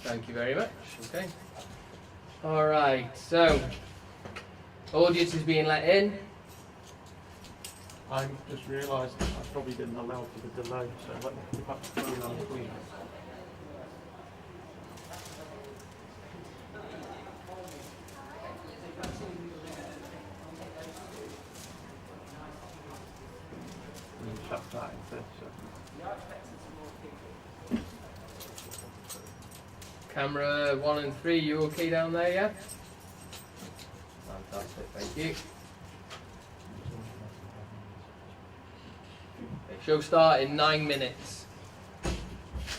Thank you very much. Okay. All right. So, audience is being let in. I just realised I probably didn't allow for the delay, so let me put that phone on screen. And shut that in 30 seconds. Camera 1 and 3, you okay down there, yeah? Fantastic, thank you. Okay, show start in 9 minutes.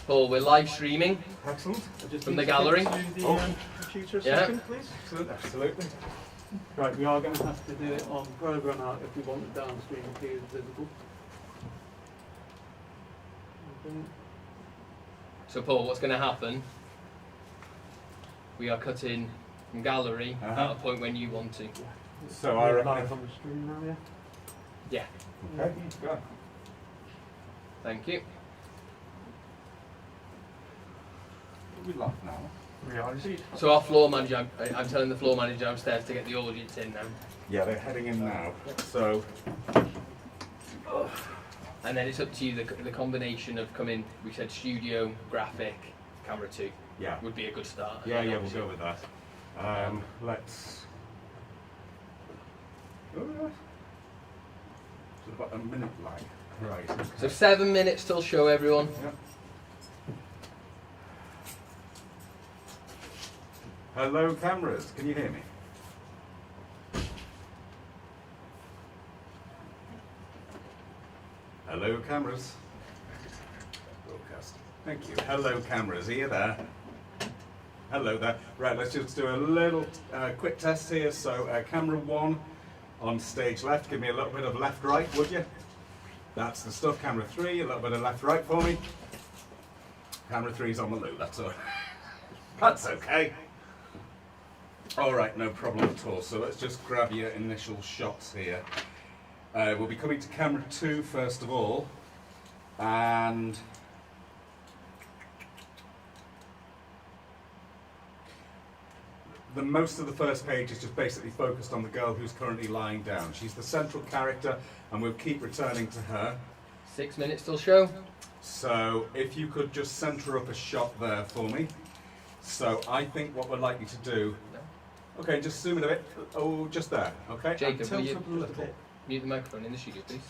Paul, we're live streaming. Excellent. From the gallery. To the computer a Yeah. second, please. Excellent, absolutely. Right, we are going to have to do it on program out if we want the downstream appears visible. Okay. So Paul, what's going to happen? We are cutting from gallery at a point when you want to. So I reckon. Live on the screen now, yeah? Yeah, Okay, go. thank you. We laugh now. We are indeed. So our floor manager, I'm telling the floor manager downstairs to get the audience in now. Yeah, they're heading in now. So And then it's up to you, the combination of coming, we said studio, graphic, camera 2 yeah, would be a good start. yeah, we'll go with that. Let's. So about a minute lag. Right. Okay. So 7 minutes till show, everyone. Yeah. Hello, cameras. Can you hear me? Hello, cameras. Broadcast. Thank you. Hello, cameras. Are you there? Hello there. Right, let's just do a little quick test here. So, camera 1 on stage left. Give me a little bit of left-right, would you? That's the stuff. Camera 3, a little bit of left-right for me. Camera 3's on the loo, that's all. That's okay. All right, no problem at all. So let's just grab your initial shots here. We'll be coming to camera 2 first of all, and most of the first page is just basically focused on the girl who's currently lying down. She's the central character, and we'll keep returning to her. 6 minutes till show. So if you could just centre up a shot there for me. So I think what we're likely to do. Okay, just zoom in a bit. Oh, just there. Okay. Jacob, and will tilt you up a little bit. mute the microphone in the studio, please?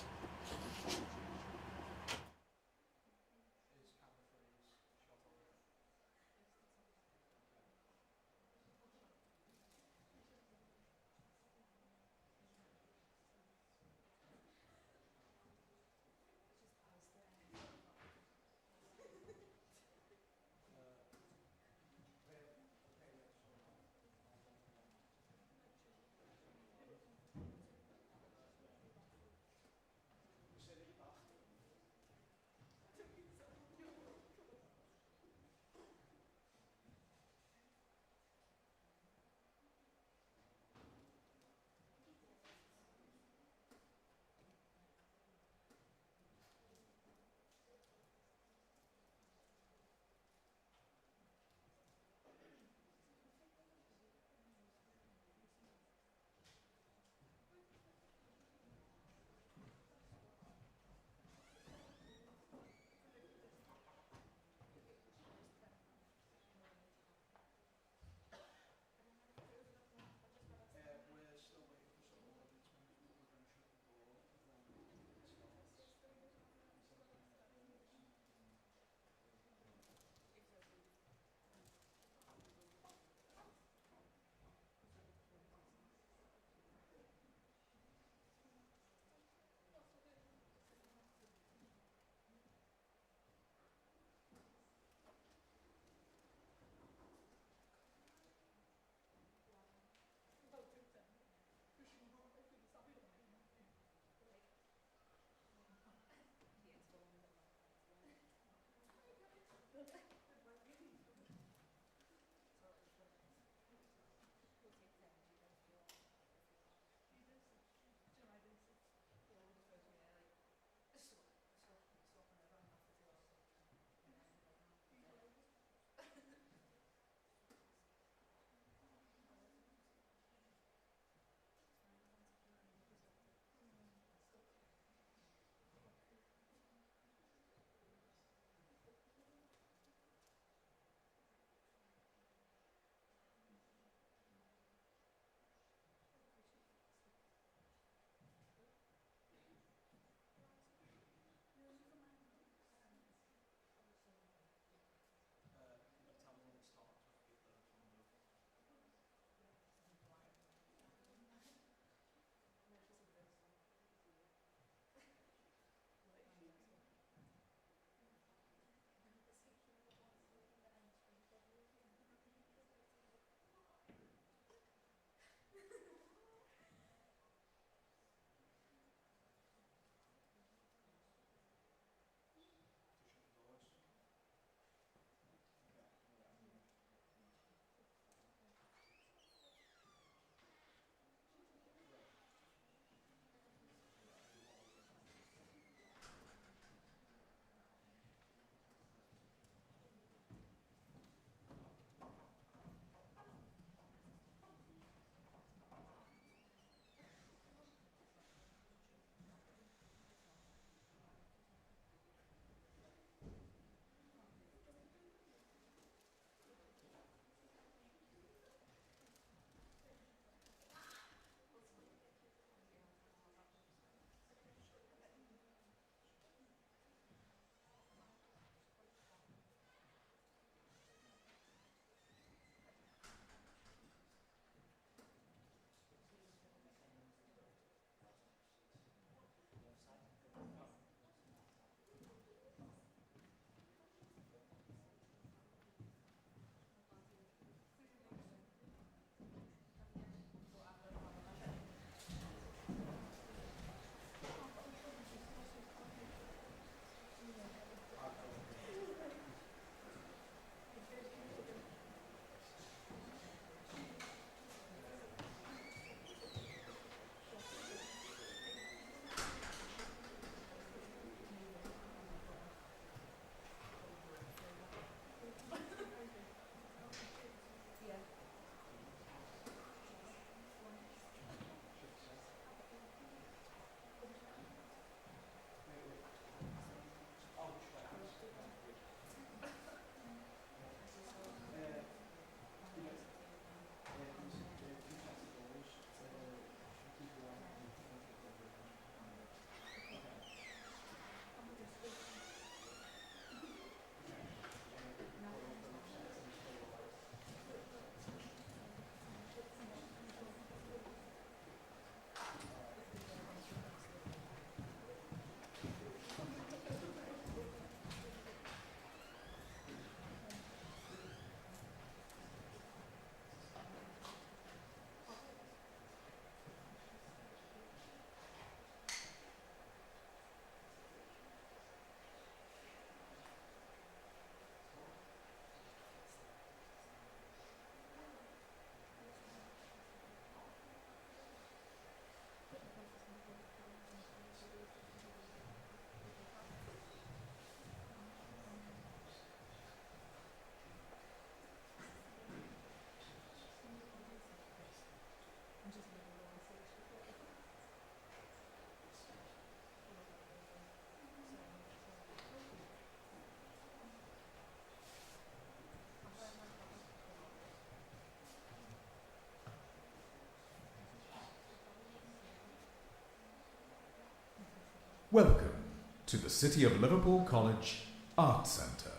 Welcome to the City of Liverpool College Art Centre.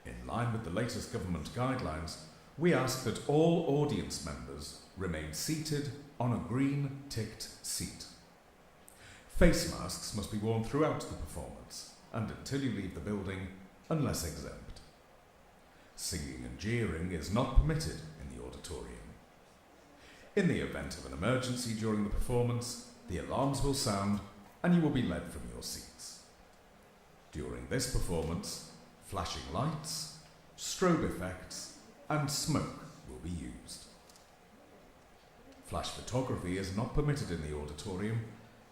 In line with the latest government guidelines, we ask that all audience members remain seated on a green ticked seat. Face masks must be worn throughout the performance and until you leave the building, unless exempt. Singing and jeering is not permitted in the auditorium. In the event of an emergency during the performance, the alarms will sound and you will be led from your seats. During this performance, flashing lights, strobe effects, and smoke will be used. Flash photography is not permitted in the auditorium,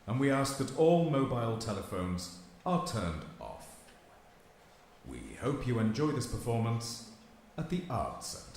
and we ask that all mobile telephones are turned off. We hope you enjoy this performance at the Art Centre.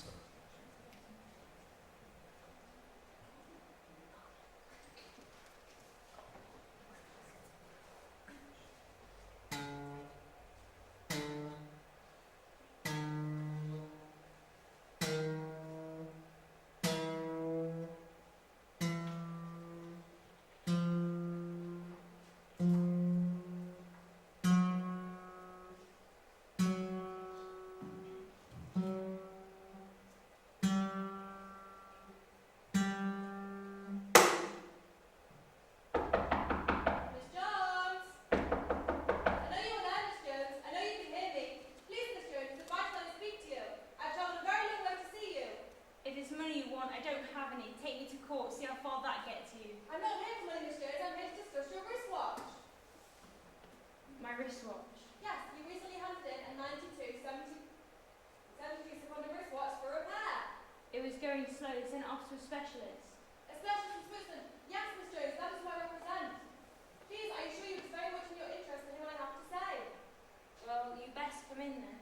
Wristwatch. Yes, you recently handed in a 72 second wristwatch for repair. It was going slow, they sent it off to a specialist. A specialist from Switzerland. Yes, Miss Jones, that is who I represent. Please, I assure you it's very much in your interest in what I have to say. Well, you best come in then.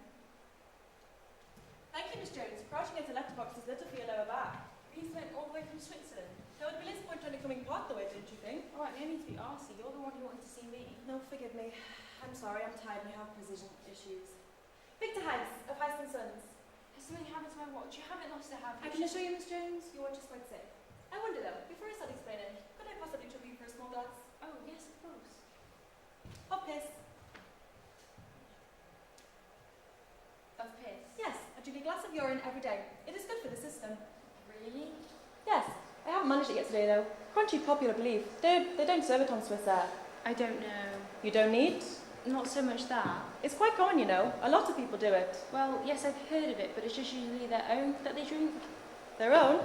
Thank you, Miss Jones. Crouching into letterbox is little for your lower back. He's went all the way from Switzerland. There would be less point only coming part the way, don't you think? Alright, no need to be arsey. You're the one who wanted to see me. No, forgive me. I'm sorry, I'm tired and I have precision issues. Victor Heiss, of Heiss & Sons. Has something happened to my watch? You haven't lost it, have I you? can assure you, Miss Jones, your watch is quite safe. I wonder though, before I start explaining, could I possibly trouble you for a small glass? Oh, yes, of course. Of piss? Of piss? Yes, I drink a glass of urine every day. It is good for the system. Really? Yes, I haven't managed it yet today though. Contrary to popular belief, they don't serve it on Swiss air. I don't know. You don't need? Not so much that. It's quite common, you know. A lot of people do it. Well, yes, I've heard of it, but it's just usually their own that they drink. Their own?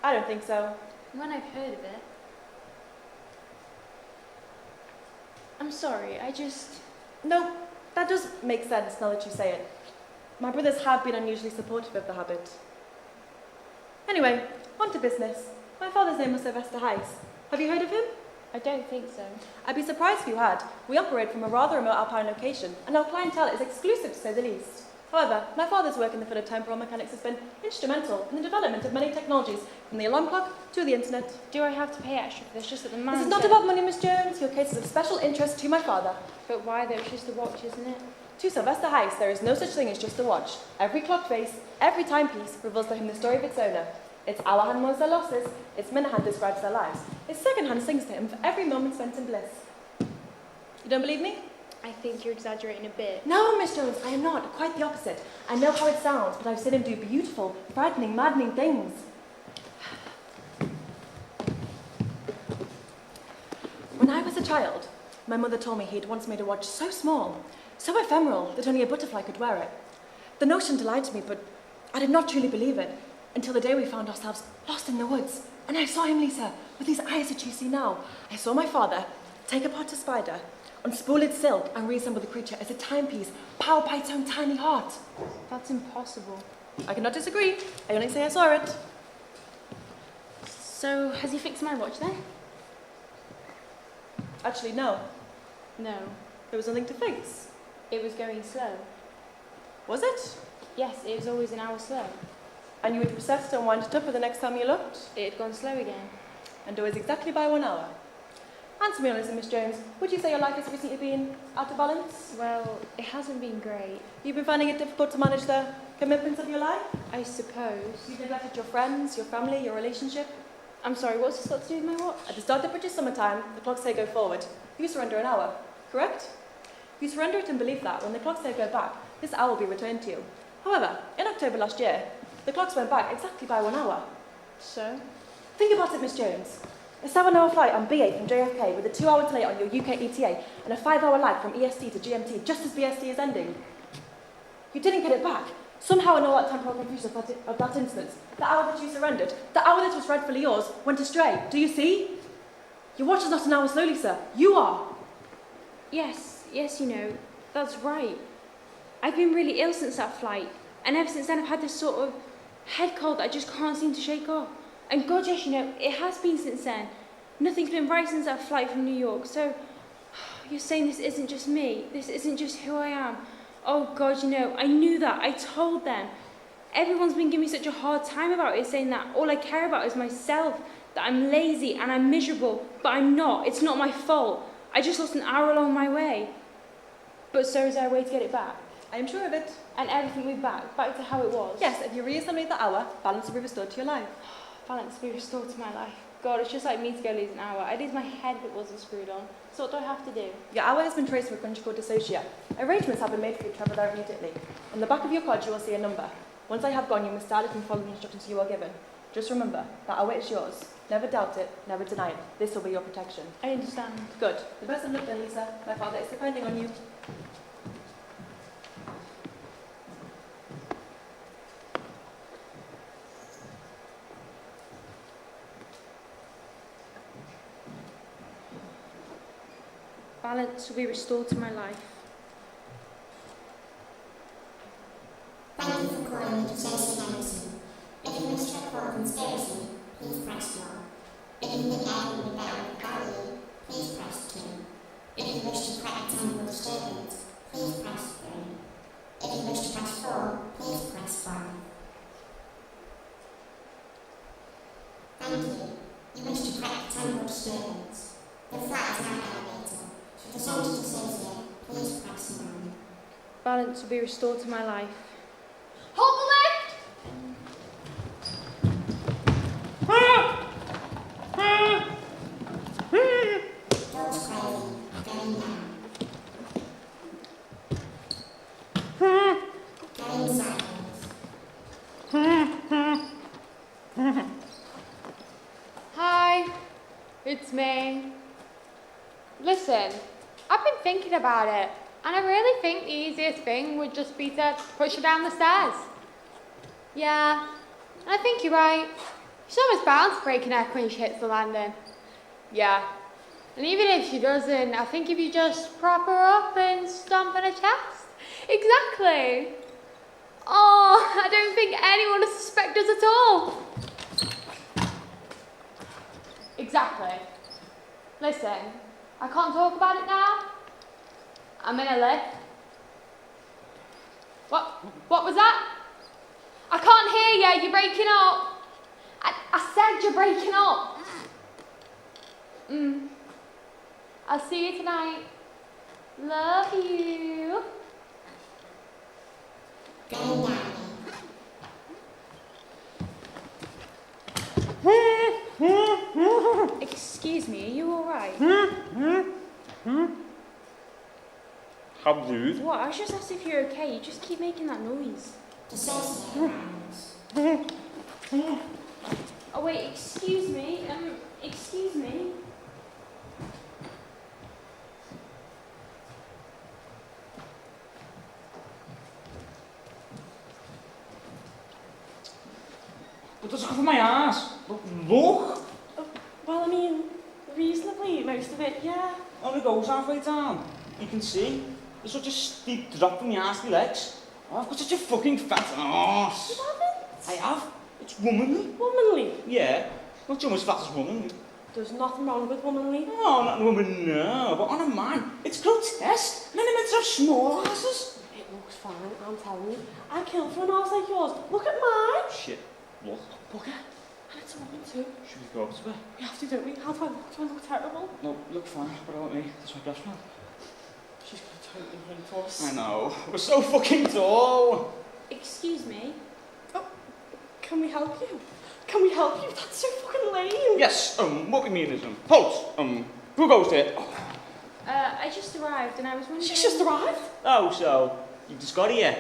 I don't think so. When I've heard of it. I'm sorry, I just... No, that does make sense now that you say it. My brothers have been unusually supportive of the habit. Anyway, on to business. My father's name was Sylvester Heiss. Have you heard of him? I don't think so. I'd be surprised if you had. We operate from a rather remote alpine location, and our clientele is exclusive to say the least. However, my father's work in the field of temporal mechanics has been instrumental in the development of many technologies, from the alarm clock to the internet. Do I have to pay extra for this? Just that the man This is not said- about money, Miss Jones. Your case is of special interest to my father. But why though? It's just a watch, isn't it? To Sylvester Heiss, there is no such thing as just a watch. Every clock face, every timepiece reveals to him the story of its owner. Its Allahan knows their losses, its Minahan describes their lives. Its second-hand sings to him for every moment spent in bliss. You don't believe me? I think you're exaggerating a bit. No, Miss Jones, I am not. Quite the opposite. I know how it sounds, but I've seen him do beautiful, frightening, maddening things. When I was a child, my mother told me he'd once made a watch so small, so ephemeral, that only a butterfly could wear it. The notion delighted me, but I did not truly believe it, until the day we found ourselves lost in the woods. And I saw him, Lisa, with these eyes that you see now. I saw my father take apart a spider, unspool its silk, and reassemble the creature as a timepiece, powered by its own tiny heart. That's impossible. I cannot disagree. I only say I saw it. So, has he fixed my watch then? Actually, no. No. There was nothing to fix. It was going slow. Was it? Yes, it was always an hour slow. And you would process it and wind it up for the next time you looked? It had gone slow again. And always exactly by 1 hour. Answer me honestly, Miss Jones. Would you say your life has recently been out of balance? Well, it hasn't been great. You've been finding it difficult to manage the commitments of your life? I suppose. You've neglected your friends, your family, your relationship? I'm sorry, what's this got to do with my watch? At the start of British summertime, the clocks say go forward. You surrender an hour, correct? You surrender it and believe that when the clocks say go back, this hour will be returned to you. However, in October last year, the clocks went back exactly by 1 hour. So? Think about it, Miss Jones. A 7-hour flight on BA from JFK with a 2-hour delay on your UK ETA and a 5-hour lag from EST to GMT just as BST is ending. You didn't get it back. Somehow in all that temporal confusion of that instance, the hour that you surrendered, the hour that was rightfully yours, went astray. Do you see? Your watch is not an hour slowly, sir. You are. Yes, you know, that's right. I've been really ill since that flight, and ever since then I've had this sort of head cold that I just can't seem to shake off. And God, yes, you know, it has been since then. Nothing's been right since that flight from New York, so you're saying this isn't just me, this isn't just who I am. Oh God, you know, I knew that, I told them. Everyone's been giving me such a hard time about it, saying that all I care about is myself, that I'm lazy and I'm miserable, but I'm not, it's not my fault. I just lost an hour along my way. But so is there a way to get it back? I am sure of it. And everything will be back to how it was? Yes, if you reassemble the hour, balance will be restored to your life. Balance will be restored to my life. God, it's just like me to go lose an hour. I'd lose my head if it wasn't screwed on. So what do I have to do? Your hour has been traced to a country called Dissocia. Arrangements have been made for you to travel there immediately. On the back of your card, you will see a number. Once I have gone, you must dial it and follow the instructions you are given. Just remember, that hour is yours. Never doubt it, never deny it. This will be your protection. I understand. Good. The best of luck then, Lisa. My father is depending on you. Balance will be restored to my life. Thank you for calling Dissociative Medicine. If you wish to report a conspiracy, please press 1. If you need help with the value, please press 2. If you wish to correct temporal disturbance, please press 3. If you wish to press 4, please press 5. Thank you. You wish to correct temporal disturbance. The flat is now elevator. To descend to Dissocia, please press 9. Balance will be restored to my life. Hold the lift! Doors closing. Going down. Going sideways. Hi, it's me. Listen, I've been thinking about it, and I really think the easiest thing would just be to push her down the stairs. Yeah, and I think you're right. She's almost bound to break her neck when she hits the landing. Yeah, and even if she doesn't, I think if you just prop her up and stomp on her chest. Exactly. Oh, I don't think anyone will suspect us at all. Exactly. Listen, I can't talk about it now. I'm in a lift. What was that? I can't hear you, you're breaking up. I said you're breaking up. I'll see you tonight. Love you. Going down. Excuse me, are you alright? How rude. What? I was just asking if you're okay. You just keep making that noise. Dissociative rounds. Oh wait, excuse me. Excuse me. What does it cover my ass? Look! Well, I mean, reasonably, most of it, yeah. Only goes halfway down. You can see. There's such a steep drop from your ass to your legs. Oh, I've got such a fucking fat ass. You haven't? I have. It's womanly. Womanly. Yeah. Not so much fat as womanly. There's nothing wrong with womanly. No, not in a woman, no. But on a man, it's grotesque. Men are meant to have small asses. It looks fine, I'm telling you. I'd kill for an arse like yours. Look at mine. Shit. Look. Bugger. And it's a woman too. Should we go up to her? We have to, don't we? How do I look? Do I look terrible? No, look fine. But I want me. That's my best friend. She's gonna totally run to us. I know. We're so fucking tall. Excuse me. Can we help you? Can we help you? That's so fucking lame. Yes, what we mean is, halt, who goes there? I just arrived and I was wondering... She's just arrived? Oh, so, you just got here?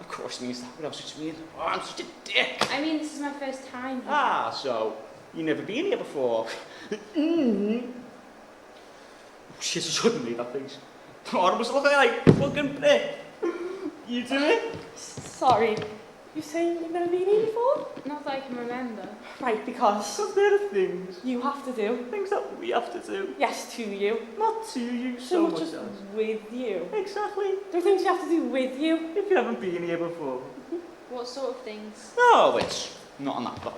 Of course it means that without such mean. Oh, I'm such a dick. I mean, this is my first time here. Ah, so, you've never been here before? Shit, I shouldn't leave that place. Oh, I must look like a fucking prick. You do it? Sorry. You saying you've never been here before? Not that I can remember. Right, because There are things. you have to do. Things that we have to do. Yes, to you. Not to you So so much as as. with you. Exactly. There are things you have to do with you. If you haven't been here before. What sort of things? No, it's not on that bad.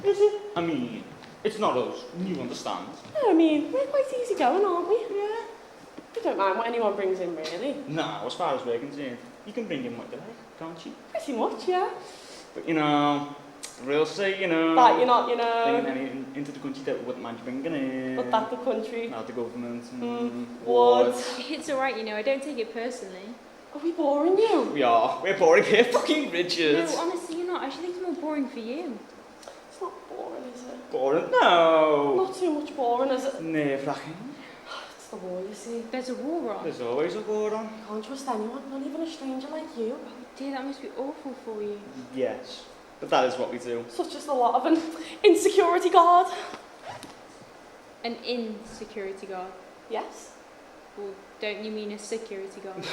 Is it? I mean, it's not us. You understand. Yeah, I mean, we're quite easy going, aren't we? Yeah. We don't mind what anyone brings in, really. No, as far as we're concerned, you can bring in what you like, can't you? Pretty much, yeah. But you know, the real say, you know, That you're not, bringing anything into the country that we wouldn't mind you bringing in. but that the country Not the government. would. It's alright, I don't take it personally. Are we boring you? We are. We're boring here, fucking Richard. No, honestly, you're not. I actually think it's more boring for you. It's not boring, is it? Boring? No. Not too much boring, is it? Nerve-wracking. It's the war, you see. There's a war on. There's always a war on. You can't trust anyone, not even a stranger like you. Dear, that must be awful for you. Yes. But that is what we do. Such as the lot of an insecurity guard. An insecurity guard. Yes. Well, don't you mean a security guard?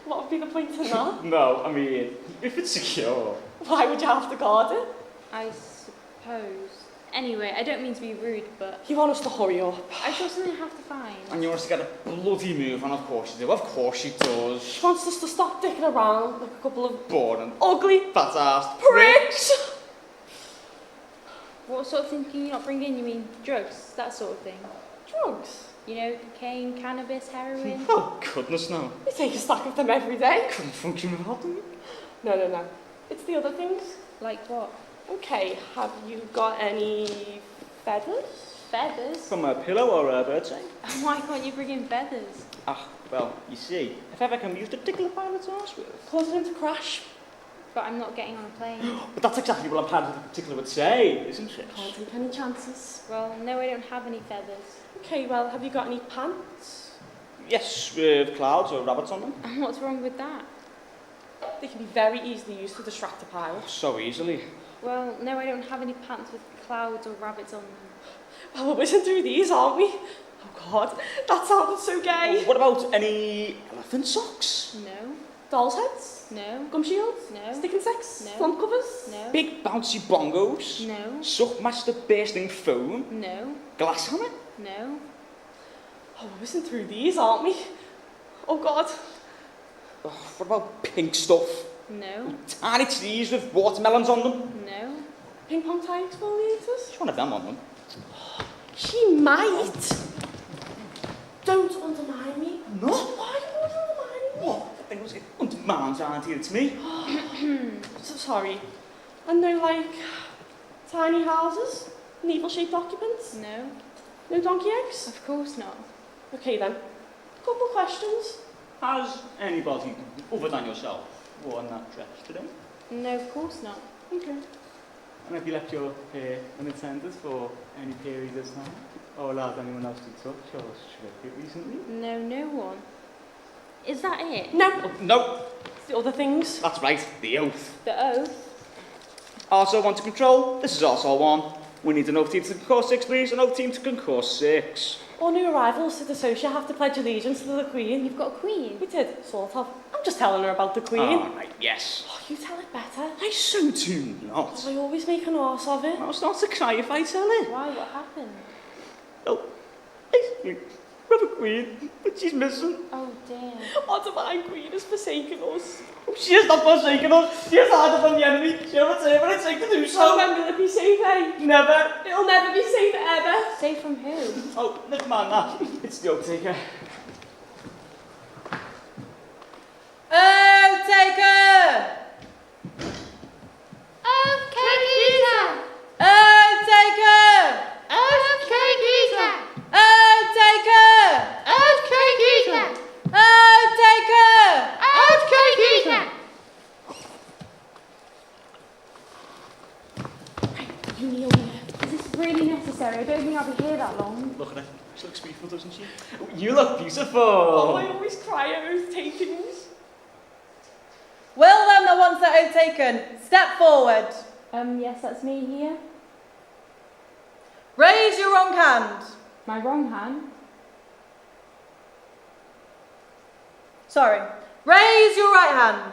What would be the point in that? No, I mean, if it's secure. Why would you have to guard it? I suppose. Anyway, I don't mean to be rude, but You want us to hurry up. I've got something I have to find. And you want us to get a bloody move on, of course you do. Of course she does. She wants us to stop dicking around like a couple of Boring. ugly Fat-ass pricks. What sort of thing can you not bring in? You mean drugs? That sort of thing? Drugs. You know, cocaine, cannabis, heroin? Oh, goodness no. We take a stack of them every day. Couldn't function without them. No. It's the other things. Like what? Okay, have you got any feathers? Feathers? From a pillow or a bird's egg? Why can't you bring in feathers? Ah, well, you see, if ever can be used to tickle a pilot's arse with. Cause him to crash. But I'm not getting on a plane. But that's exactly what a pilot in particular would say, isn't it? Can't take any chances. Well, no, I don't have any feathers. Okay, well, have you got any pants? Yes, with clouds or rabbits on them. And what's wrong with that? They can be very easily used to distract a pilot. So easily. Well, no, I don't have any pants with clouds or rabbits on them. Well, we're whizzing through these, aren't we? Oh God, that sounded so gay. What about any elephant socks? No, Doll's heads? no, Gum shields? no, Stick insects? No. Slump covers? no, Big bouncy bongos? no, Suckmaster bursting foam? no, Glass hammer? no. Oh, we're whizzing through these, aren't we? Oh God. Oh, what about pink stuff? No, Tiny trees with watermelons on them? no. Ping pong tie exfoliators? Just one of them on them. She might. Don't undermine me. No? Why are you undermining me? What? I think it was undermines, aren't you? It's me. So sorry. And no, like, tiny houses? Needle-shaped occupants? No, No donkey eggs? of course not. Okay then. Couple questions. Has anybody, other than yourself, worn that dress today? No, of course not. Okay. And have you left your hair unattended for any period of time? Or allowed anyone else to touch or stroke it recently? No, no one. Is that it? No. No, It's the other things. that's right, the oath. The oath? Also one to control, this is also one. We need an oath team to concourse 6, please, an oath team to concourse 6. All new arrivals to Dissocia have to pledge allegiance to the Queen. You've got a queen? We did, sort of. I'm just telling her about the Queen. Oh, right, yes. Oh, you tell it better. I so do not. I always make an arse of it. I'll start to cry if I tell it. Why? What happened? Well, basically, we have a queen, but she's missing. Oh, dear. Our divine Queen has forsaken us. She has not forsaken us. She has hidden from the enemy. She'll return when it's safe to do Oh, so. when will it be safe, eh? Never. It'll never be safe ever. Safe from who? Oh, never mind that. It's the oath taker. Oh, take her! Okay, Peter. Oh, take her! Okay, Peter. Oh, take her! Okay, Peter. Oh, take her! Okay, Peter. You kneel here. Is this really necessary? I don't think I'll be here that long. Look at her. She looks beautiful, doesn't she? Oh, you look beautiful. Oh, I always cry at oath takings. Will them that wants their oath taken, step forward. Yes, that's me here. Raise your wrong hand. My wrong hand. Sorry. Raise your right hand.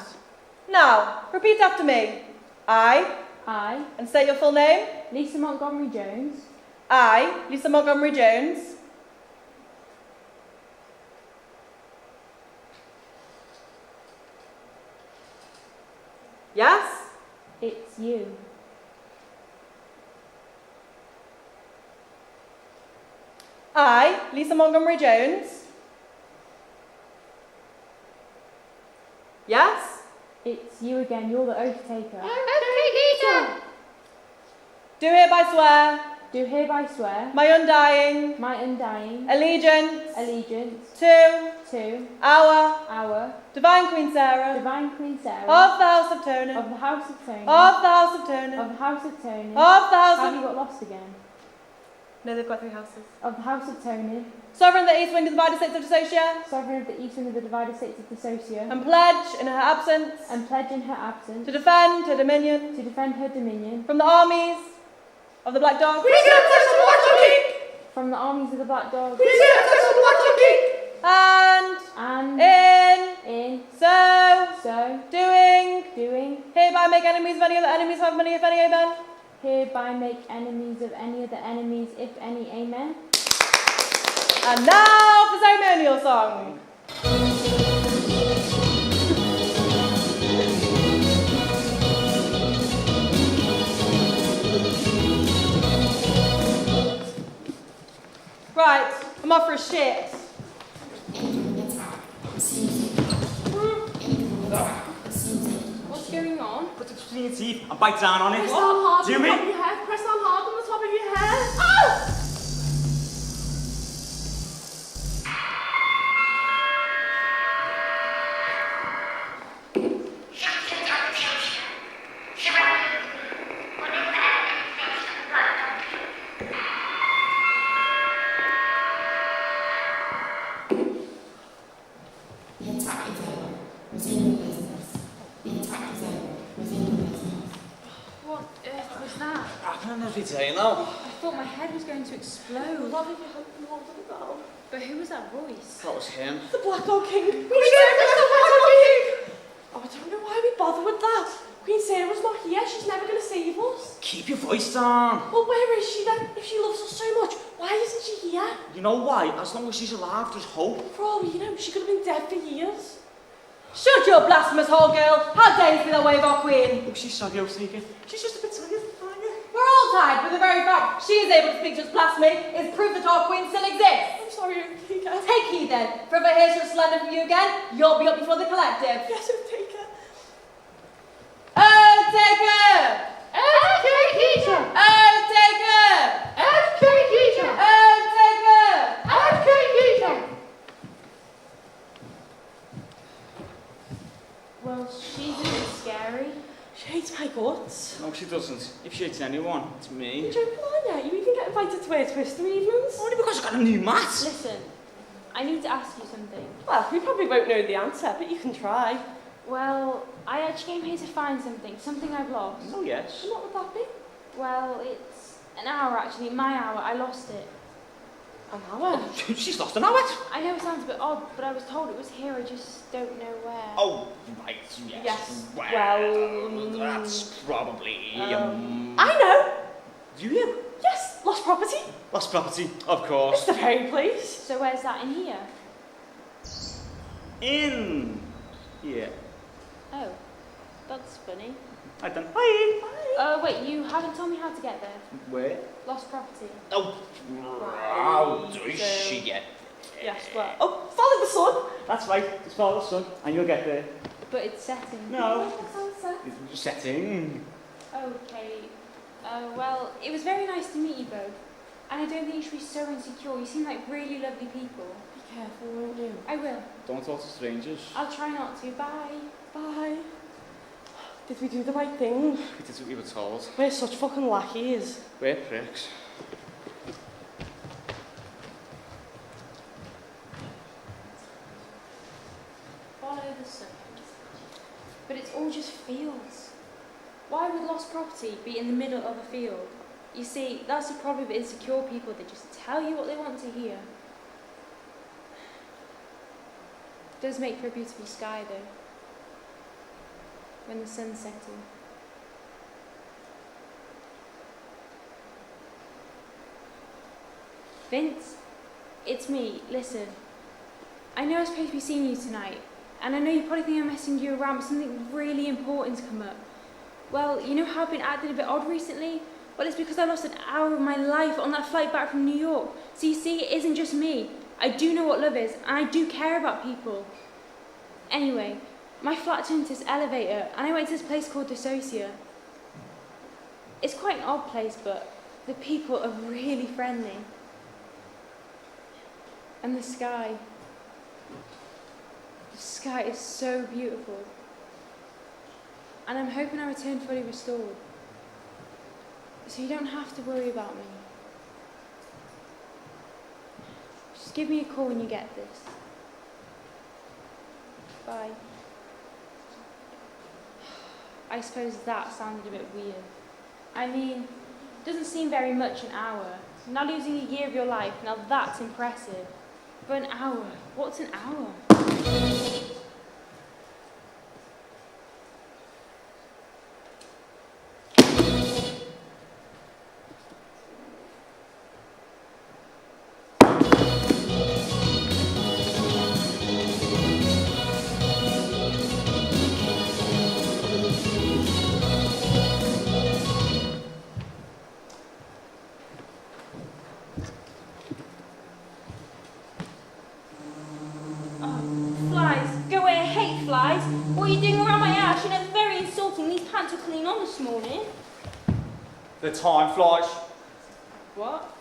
Now, repeat after me. I, and state your full name. Lisa Montgomery Jones. I, Lisa Montgomery Jones. Yes? It's you. I, Lisa Montgomery Jones. Yes? It's you again. You're the oath taker. Okay, Lisa. Do hereby swear Do hereby swear my undying my undying allegiance to to our Divine Queen Sarah Divine Queen Sarah of the House of Toner of the House of Tony of the House of Toner of the House of Tony of the House Have of... you got lost again? No, they've got 3 houses. Of the House of Tony, Sovereign of the East Wind of the Divided States of Dissocia, Sovereign of the East and of the Divided States of Dissocia, and pledge in her absence and pledge in her absence to defend her dominion her dominion from the armies of the Black Dog from the armies of the Black Dog, and in so doing hereby make enemies of any other enemies, have many, if any, amen. hereby make enemies of any of the enemies, if any, amen. And now for ceremonial song. Right, I'm off for a shit. What's going on? Put it between your teeth and bite down on it. Press down hard Do on the me. top of your head. Press down hard on the top of your head. Oh! What earth was that? I don't know if it's here now. I thought my head was going to explode. Love if you hadn't been holding it down. But who was that voice? That was him. The Black Dog King. Queen Sarah's the Black Dog King. Oh, I don't know why we bother with that. Queen Sarah's not here. She's never going to save us. Keep your voice down. Well, where is she then? If she loves us so much, why isn't she here? You know why? As long as she's alive, there's hope. For all we know, she could have been dead for years. Shut your blasphemous hole, girl. How dare you be that way of our queen? Oh, she's sorry, I'll take it. She's just a bit tired. We're all tired, but the very fact she is able to speak just blasphemy is proof that our queen still exists. I'm sorry, Tika. Take heed then, for if I hear such slander from you again, you'll be up before the collective. Yes, Tika. Oh, take her! Okay, Lisa. Oh, take her! Okay, Lisa. Oh, take her! Okay, Lisa. Well, she's a bit scary. She hates my guts. No, she doesn't. If she hates anyone, it's me. You're joking on ya? You even get invited to wear twister evenings? Only because I got a new mat. Listen, I need to ask you something. Well, we probably won't know the answer, but you can try. Well, I actually came here to find something I've lost. Oh, yes. And what would that be? Well, it's an hour actually, my hour, I lost it. An hour? She's lost an hour. I know it sounds a bit odd, but I was told it was here, I just don't know where. Oh, right, yes. Yes. Well, that's probably... I know! Do you? Yes, lost property. Lost property, of It's course. the very place. So where's that in here? In... Yeah. Oh, that's funny. I done. Hi. Oh, wait, you haven't told me how to get there. Where? Lost property. Oh, how does she get there? Yes, well. Oh, follow the sun. That's right, just follow the sun and you'll get there. But it's setting. No, That sounds sad. it's setting. Okay. Well, it was very nice to meet you both. And I don't think you should be so insecure. You seem like really lovely people. Be careful, won't you? I will. Don't talk to strangers. I'll try not to. Bye. Bye. Did we do the right thing? We did what we were told. We're such fucking lackeys. We're pricks. Follow the sun. But it's all just fields. Why would lost property be in the middle of a field? You see, that's the problem with insecure people. They just tell you what they want to hear. It does make for a beautiful sky, though, when the sun's setting. Vince, it's me. Listen, I know I'm supposed to be seeing you tonight, and I know you probably think I'm messing you around, but something really important's come up. Well, you know how I've been acting a bit odd recently? Well, it's because I lost an hour of my life on that flight back from New York. So you see, it isn't just me. I do know what love is, and I do care about people. Anyway, my flat turned into this elevator, and I went to this place called Dissocia. It's quite an odd place, but the people are really friendly. And the sky is so beautiful. And I'm hoping I return fully restored. So you don't have to worry about me. Just give me a call when you get this. Bye. I suppose that sounded a bit weird. I mean, it doesn't seem very much, an hour. Now losing a year of your life, now that's impressive. But an hour, what's an hour? What are you doing around my ass? You know, it's very insulting. These pants were clean on this morning. The time flies. What?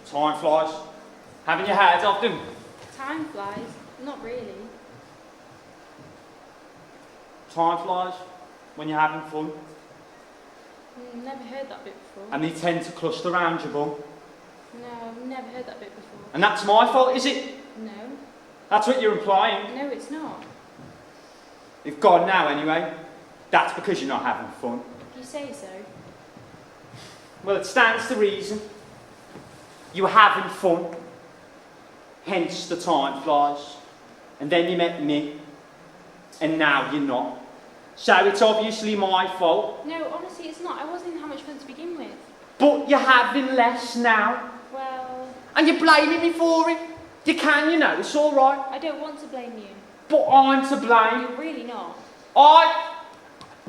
Time flies. Having your head off them. Time flies? Not really. Time flies when you're having fun. Never heard that bit before. And they tend to cluster around you, bum. No, I've never heard that bit before. And that's my fault, is it? No. That's what you're implying. No, it's not. You've gone now anyway. That's because you're not having fun. You say so. Well, it stands to reason. You were having fun. Hence the time flies. And then you met me. And now you're not. So it's obviously my fault. No, honestly, it's not. I wasn't having much fun to begin with. But you're having less now. Well... And you're blaming me for it. You can, you know, it's all right. I don't want to blame you. But I'm to blame. You're really not. I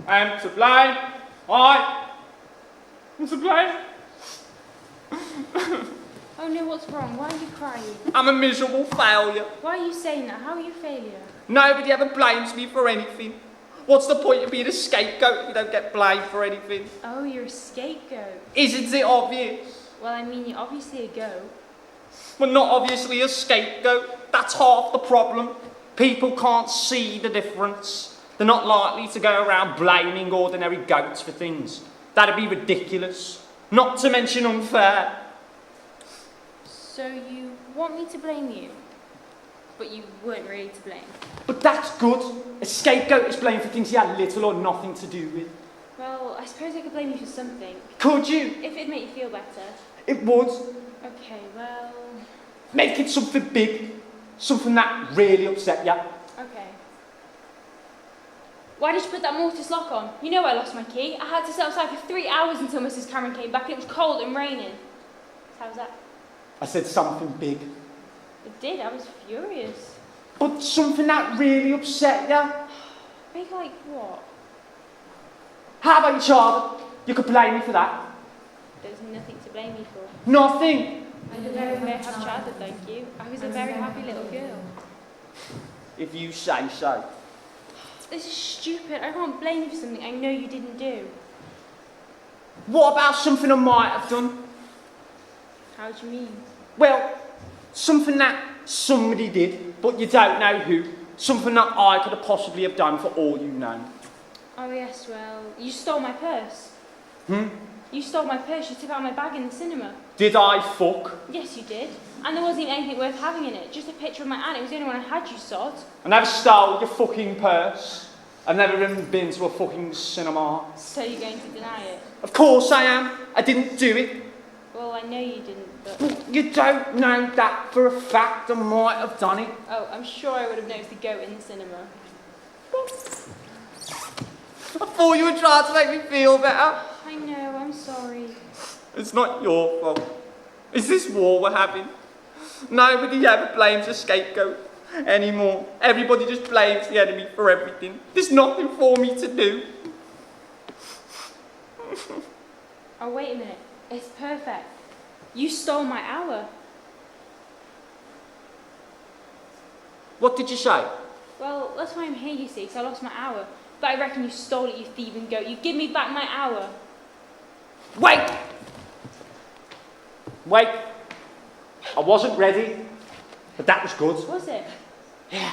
am to blame. I am to blame. Oh no, what's wrong? Why are you crying? I'm a miserable failure. Why are you saying that? How are you a failure? Nobody ever blames me for anything. What's the point of being a scapegoat if you don't get blamed for anything? Oh, you're a scapegoat. Isn't it obvious? Well, I mean, you're obviously a goat. Well, not obviously a scapegoat. That's half the problem. People can't see the difference. They're not likely to go around blaming ordinary goats for things. That'd be ridiculous. Not to mention unfair. So you want me to blame you? But you weren't really to blame. But that's good. A scapegoat is blamed for things he had little or nothing to do with. Well, I suppose I could blame you for something. Could you? If it'd make you feel better. It would. Okay, well... Make it something big. Something that really upset you. Okay. Why did you put that mortise lock on? You know I lost my key. I had to sit outside for 3 hours until Mrs. Cameron came back. It was cold and raining. How's that? I said something big. It did. I was furious. But something that really upset you. Big like what? How about your child? You could blame me for that. There's nothing to blame me for. Nothing. I had a very happy childhood, thank you. I was a very happy little girl. If you say so. This is stupid. I can't blame you for something I know you didn't do. What about something I might have done? How do you mean? Well, something that somebody did, but you don't know who. Something that I could have possibly have done for all you know. Oh yes, well, you stole my purse. Hmm? You stole my purse, you took it out of my bag in the cinema. Did I fuck? Yes, you did. And there wasn't even anything worth having in it. Just a picture of my aunt. It was the only one I had, you sod. I never stole your fucking purse. I've never even been to a fucking cinema. So you're going to deny it? Of course I am. I didn't do it. Well, I know you didn't, but... You don't know that for a fact. I might have done it. Oh, I'm sure I would have noticed the goat in the cinema. I thought you were trying to make me feel better. I know, I'm sorry. It's not your fault. It's this war we're having. Nobody ever blames a scapegoat anymore. Everybody just blames the enemy for everything. There's nothing for me to do. Oh, wait a minute. It's perfect. You stole my hour. What did you say? Well, that's why I'm here, you see, because I lost my hour. But I reckon you stole it, you thieving goat. You give me back my hour. Wait! Wait. I wasn't ready, but that was good. Was it? Yeah,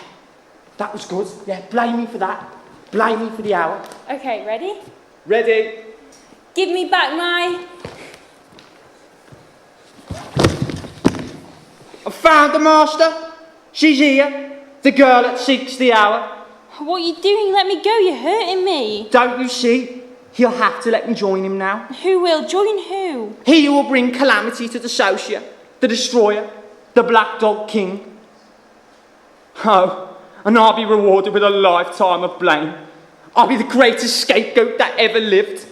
that was good. Yeah, blame me for that. Blame me for the hour. Okay, ready? Ready? Give me back my... I found the master. She's here. The girl that seeks the hour. What are you doing? Let me go. You're hurting me. Don't you see? He'll have to let me join him now. Who will? Join who? He who will bring calamity to Dissocia, the destroyer, the Black Dog King. Oh, and I'll be rewarded with a lifetime of blame. I'll be the greatest scapegoat that ever lived.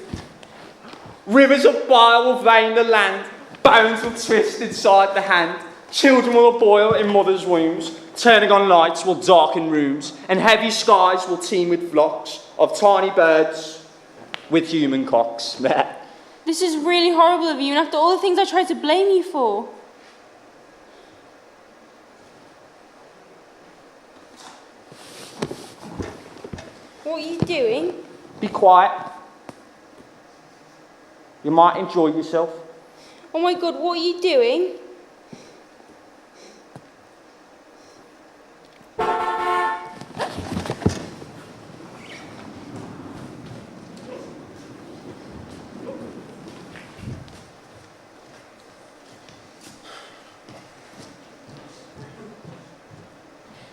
Rivers of bile will vein the land. Bones will twist inside the hand. Children will boil in mothers' wombs. Turning on lights will darken rooms. And heavy skies will teem with flocks of tiny birds with human cocks. This is really horrible of you, and after all the things I tried to blame you for. What are you doing? Be quiet. You might enjoy yourself. Oh my God, what are you doing?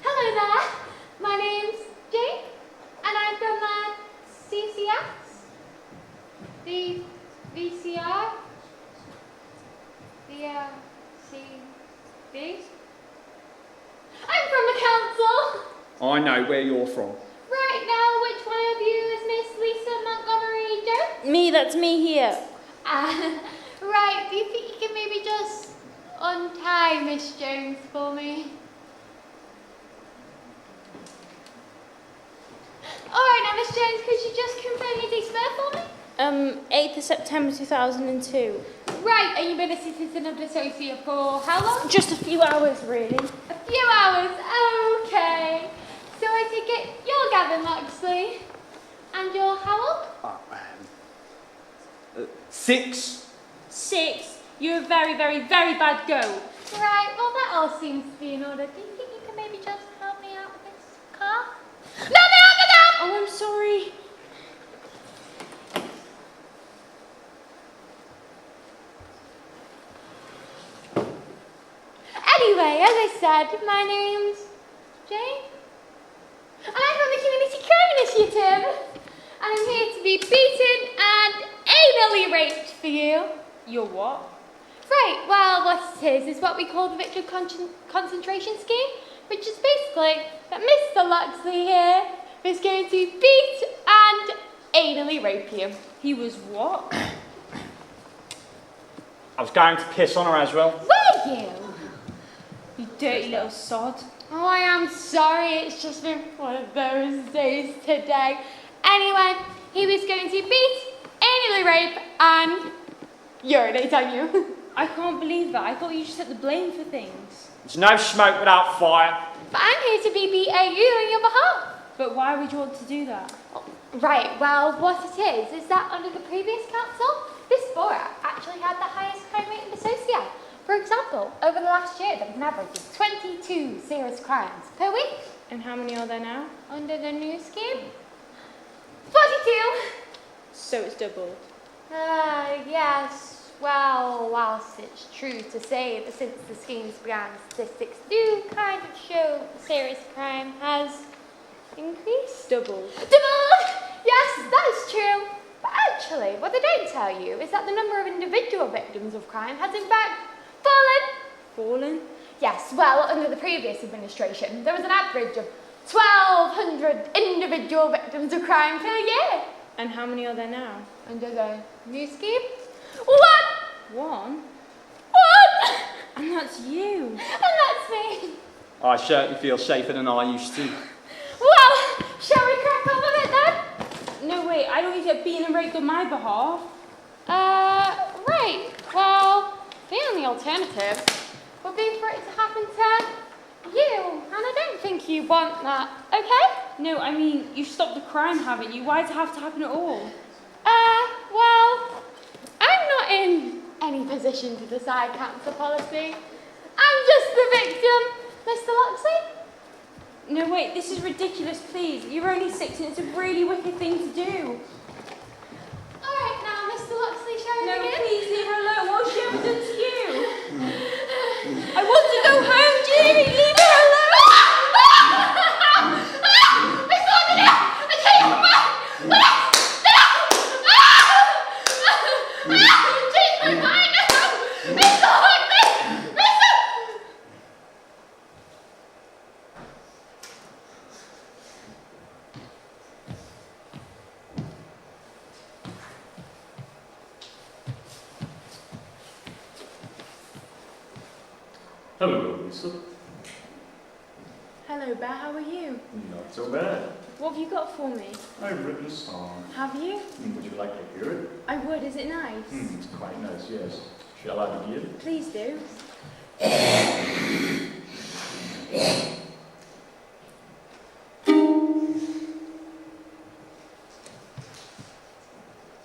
Hello there. My name's Jane, and I'm from CCS, the VCR, the CB. I'm from the council. I know where you're from. Right now, which one of you is Miss Lisa Montgomery Jones? Me, that's me here. Right, do you think you can maybe just untie Miss Jones for me? Alright now, Miss Jones, could you just confirm your date of birth for me? 8th of September 2002. Right, and you've been a citizen of Dissocia for how long? Just a few hours, really. A few hours, okay. So I take it you're Gavin Loxley. And you're how old? 6. 6. You're a very, very, very bad goat. Right, well that all seems to be in order. Do you think you can maybe just help me out with this car? Let me out the door! Oh, I'm sorry. Anyway, as I said, my name's Jane. And I'm from the Community Crime Initiative. And I'm here to be beaten and anally raped for you. You're what? Right, well, what it is what we call the victim concentration scheme, which is basically that Mr. Loxley here is going to beat and anally rape you. He was what? I was going to piss on her as well. Were you? You dirty little sod. Oh, I am sorry, it's just been one of those days today. Anyway, he was going to beat, anally rape, and urinate on you. I can't believe that. I thought you just took the blame for things. There's no smoke without fire. But I'm here to be BAU on your behalf. But why would you want to do that? Right, well, what it is that under the previous council, this borough actually had the highest crime rate in Dissocia. For example, over the last year, there was an average of 22 serious crimes per week. And how many are there now? Under the new scheme, 42. So it's doubled. Yes. Well, whilst it's true to say that since the schemes began, statistics do kind of show that serious crime has increased. Doubled. Doubled! Yes, that is true. But actually, what they don't tell you is that the number of individual victims of crime has in fact fallen. Fallen? Yes, well, under the previous administration, there was an average of 1,200 individual victims of crime per year. And how many are there now? Under the new scheme? One! One? One! And that's you. And that's me. I certainly feel safer than I used to. Well, shall we crack on with it then? No, wait, I don't need to get beaten and raped on my behalf. Right. Well, the only alternative would be for it to happen to you. And I don't think you want that, okay? No, I mean, you've stopped the crime, haven't you? Why does it have to happen at all? Well, I'm not in any position to decide cancer policy. I'm just the victim, Mr. Loxley. No, wait, this is ridiculous, please. You're only 6 and it's a really wicked thing to do. All right, now, Mr. Loxley, shall we No, begin? please, leave her alone. What's she ever done to you? I want to go home, Jeannie. Leave her alone. I sorted it! I tell you what! Change my mind now! Mr. Loxley! Mr. Hello, Lisa. Hello, Bear. How are you? Not so bad. What have you got for me? I've written a song. Have you? Would you like to hear it? I would. Is it nice? It's quite nice, yes. Shall I begin? Please do.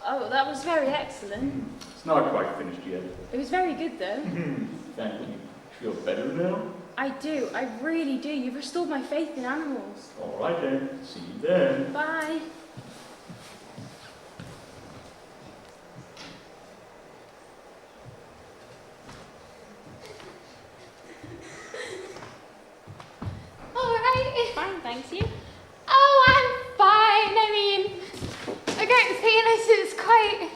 Oh, that was very excellent. It's not quite finished yet. It was very good, though. Thank you. Feel better now? I do. I really do. You've restored my faith in animals. All right then. See you then. Bye. All right. Fine, thanks you. Oh, I'm fine. I mean, against penis is quite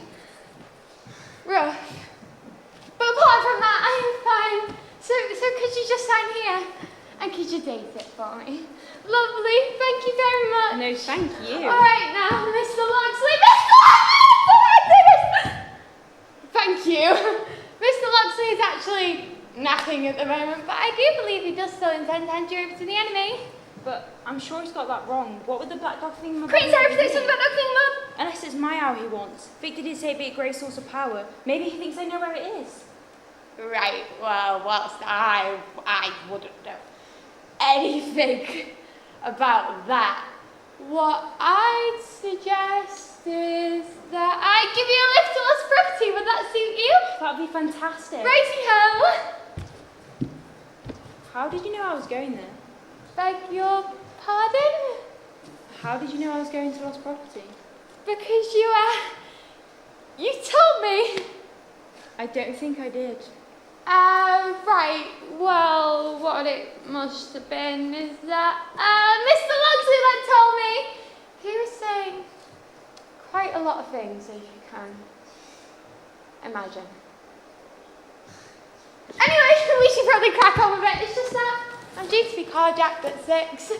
rough. But apart from that, I am fine. So could you just sign here? And could you date it for me? Lovely. Thank you very much. No, thank you. All right now, Mr. Loxley. Mr. Loxley! Thank you. Mr. Loxley is actually napping at the moment, but I do believe he does still intend to hand you over to the enemy. But I'm sure he's got that wrong. What would the black dog thing? Queen Sarah predicts something about nothing, Mum. Unless it's my owl he wants. Victor did say it'd be a great source of power. Maybe he thinks I know where it is. Right, well, whilst I wouldn't know anything about that, what I'd suggest is that I give you a lift to us property. Would that suit you? That'd be fantastic. Righty-ho. How did you know I was going there? Beg your pardon? How did you know I was going to lost property? Because you told me. I don't think I did. Right, well, what it must have been is that, Mr. Loxley then told me. He was saying quite a lot of things, as you can imagine. Anyway, we should probably crack on with it. It's just that I'm due to be carjacked at 6.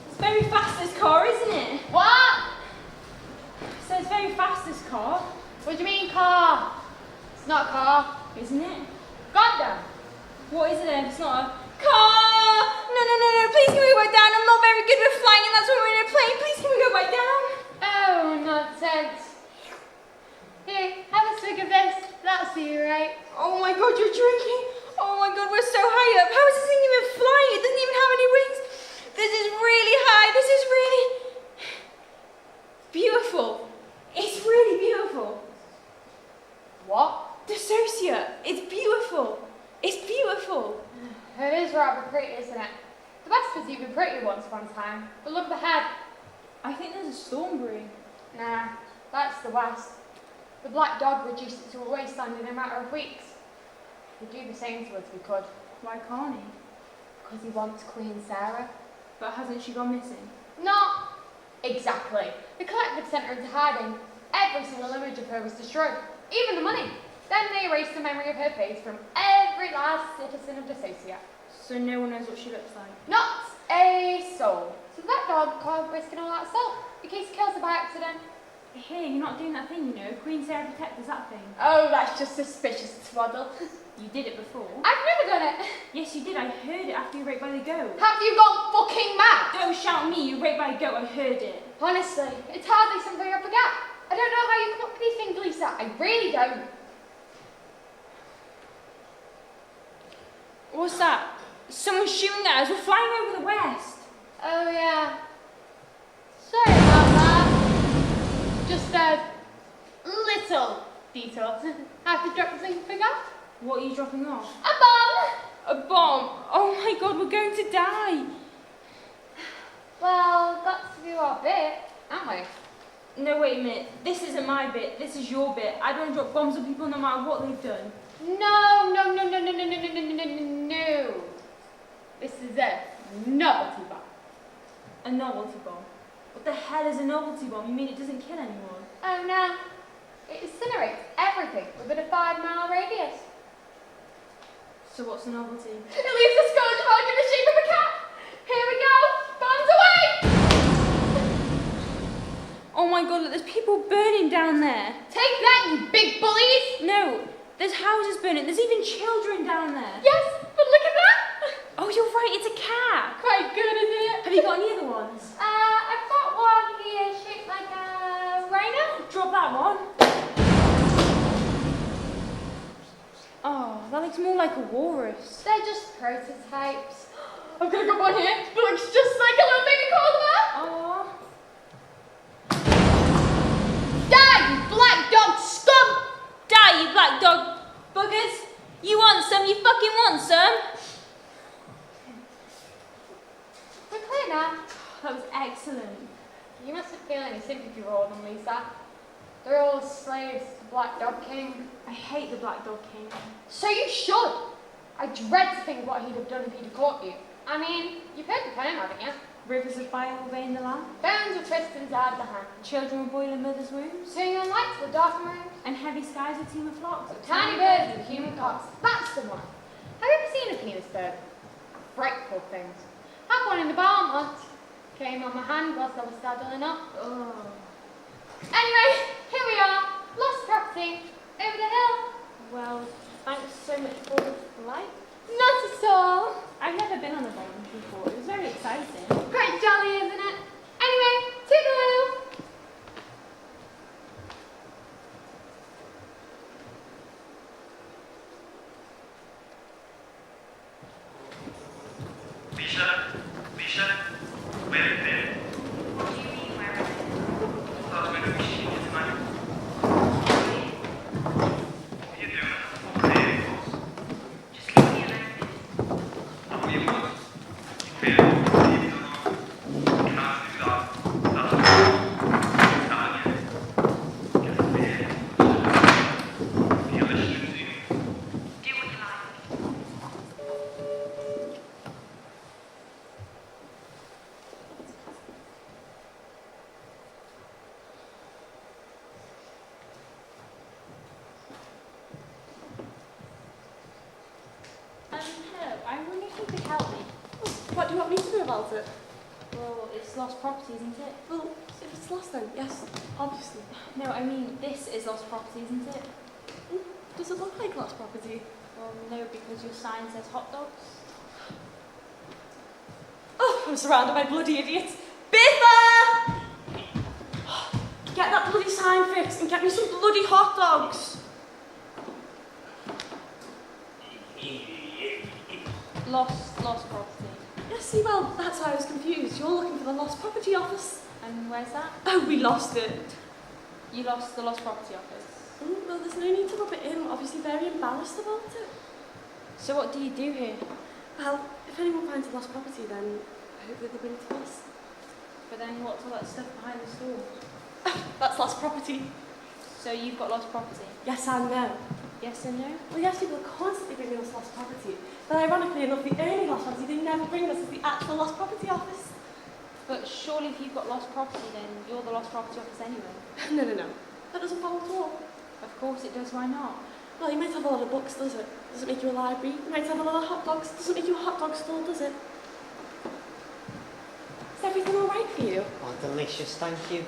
It's very fast, this car, isn't it? What? So it's very fast, this car. What do you mean, car? It's not a car. Isn't it? Goddamn. What is it then? It's not a car! No, please can we go back down? I'm not very good with flying and that's why we're in a plane. Please can we go back down? Oh, nonsense. Here, have a swig of this. That'll see you right. Oh my god, you're drinking? Oh my god, we're so high up. How is this thing even flying? It doesn't even have any wings. this is really beautiful. It's really beautiful. What? Dissocia. It's beautiful. It's beautiful. It is rather pretty, isn't it? The best was even pretty once upon a time. But look at the head. I think there's a storm brewing. Nah, that's the West. The black dog reduced it to a wasteland in a matter of weeks. He'd do the same to us if we could. Why can't he? Because he wants Queen Sarah. But hasn't she gone missing? Not exactly. The collective sent her into hiding. Every single image of her was destroyed. Even the money. Then they erased the memory of her face from every last citizen of Dissocia. So no one knows what she looks like? Not a soul. So that dog can't risk all that salt in case he kills her by accident. Hey, you're not doing that thing, you know. Queen Sarah protectors, that thing. Oh, that's just suspicious twaddle. You did it before. I've never done it. Yes, you did. I heard it after you were raped by the goat. Have you gone fucking mad? Don't shout at me. You were raped by a goat. I heard it. Honestly, it's hardly something I forget. I don't know how you come up with these things, Lisa. I really don't. What's that? Someone's shooting at us. We're flying over the west. Oh, yeah. Sorry about that. Just a little detour. Have to drop something off? What are you dropping off? A bomb! A bomb? Oh my god, we're going to die. Well, got to do our bit, haven't we? No, wait a minute. This isn't my bit. This is your bit. I don't drop bombs on people no matter what they've done. No. This is a novelty bomb. A novelty bomb? What the hell is a novelty bomb? You mean it doesn't kill anyone? Oh, no. It incinerates everything within a 5-mile radius. So what's a novelty? It leaves a scourge mark in the shape of a cat. Here we go. Bombs away. Oh my god, look, there's people burning down there. Take that, you big bullies. No, there's houses burning. There's even children down there. Yes, but look at that. Oh, you're right, it's a cat. Quite good, isn't it? Have you got any other ones? I've got one here shaped like a rhino. Drop that one. Oh, that looks more like a walrus. They're just prototypes. I've got one here. It looks just like a little baby koala. Oh. Die, you black dog scum! Die, you black dog buggers! You want some? You fucking want some? We're clear now. That was excellent. You mustn't feel any sympathy for them, Lisa. They're all slaves to the Black Dog King. I hate the Black Dog King. So you should. I dread to think what he'd have done if he'd have caught you. I mean, you've heard the poem, haven't you? Rivers of fire will vein the land. Bones will twist inside the hand. Children will boil in mothers' wombs. Turning lights will darken rooms. And heavy skies will teem with flocks. So tiny birds with human cocks. That's the one. Have you ever seen a penis bird? Frightful things. Had one in the barn once. Came on my hand whilst I was saddling up. Oh. Anyway, here we are. Lost property. Over the hill. Well, thanks so much for the flight. Not at all. I've never been on a bomb before. It was very exciting. Quite jolly, isn't it? Anyway, toodaloo. Lisa, where is it? What do you mean, where is it? I thought we were going to be seeing you tonight. What are you doing? There, of course. Just leave me a message. I know you would. You feel it. You don't know. You can't do that. That's it's not yet. Get it there. You're listening to me. Do what you like. Hello, I wonder if you could help me. What do you want me to do about it? Well, it's lost property, isn't it? Well, if it's lost then, yes, obviously. No, I mean, this is lost property, isn't it? Does it look like lost property? Well, no, because your sign says hot dogs. Oh, I'm surrounded by bloody idiots. Biffa! Get that bloody sign fixed and get me some bloody hot dogs. Lost property. Yeah, I see, well, that's why I was confused. You're looking for the lost property office. And where's that? Oh, we lost it. You lost the lost property office. Well, there's no need to rub it in. We're obviously very embarrassed about it. So what do you do here? Well, if anyone finds a lost property, then hopefully they'll bring it to us. But then what's all that stuff behind the store? That's lost property. So you've got lost property? Yes and no. Yes and no? Well, yes, people are constantly bringing us lost property. But ironically enough, the only lost property they never bring us is the actual lost property office. But surely if you've got lost property, then you're the lost property office anyway. No. That doesn't follow at all. Of course it does, why not? Well, you might have a lot of books, does it? Doesn't make you a library. You might have a lot of hot dogs. Doesn't make you a hot dog stall, does it? Is everything all right for you? Oh, delicious, thank you.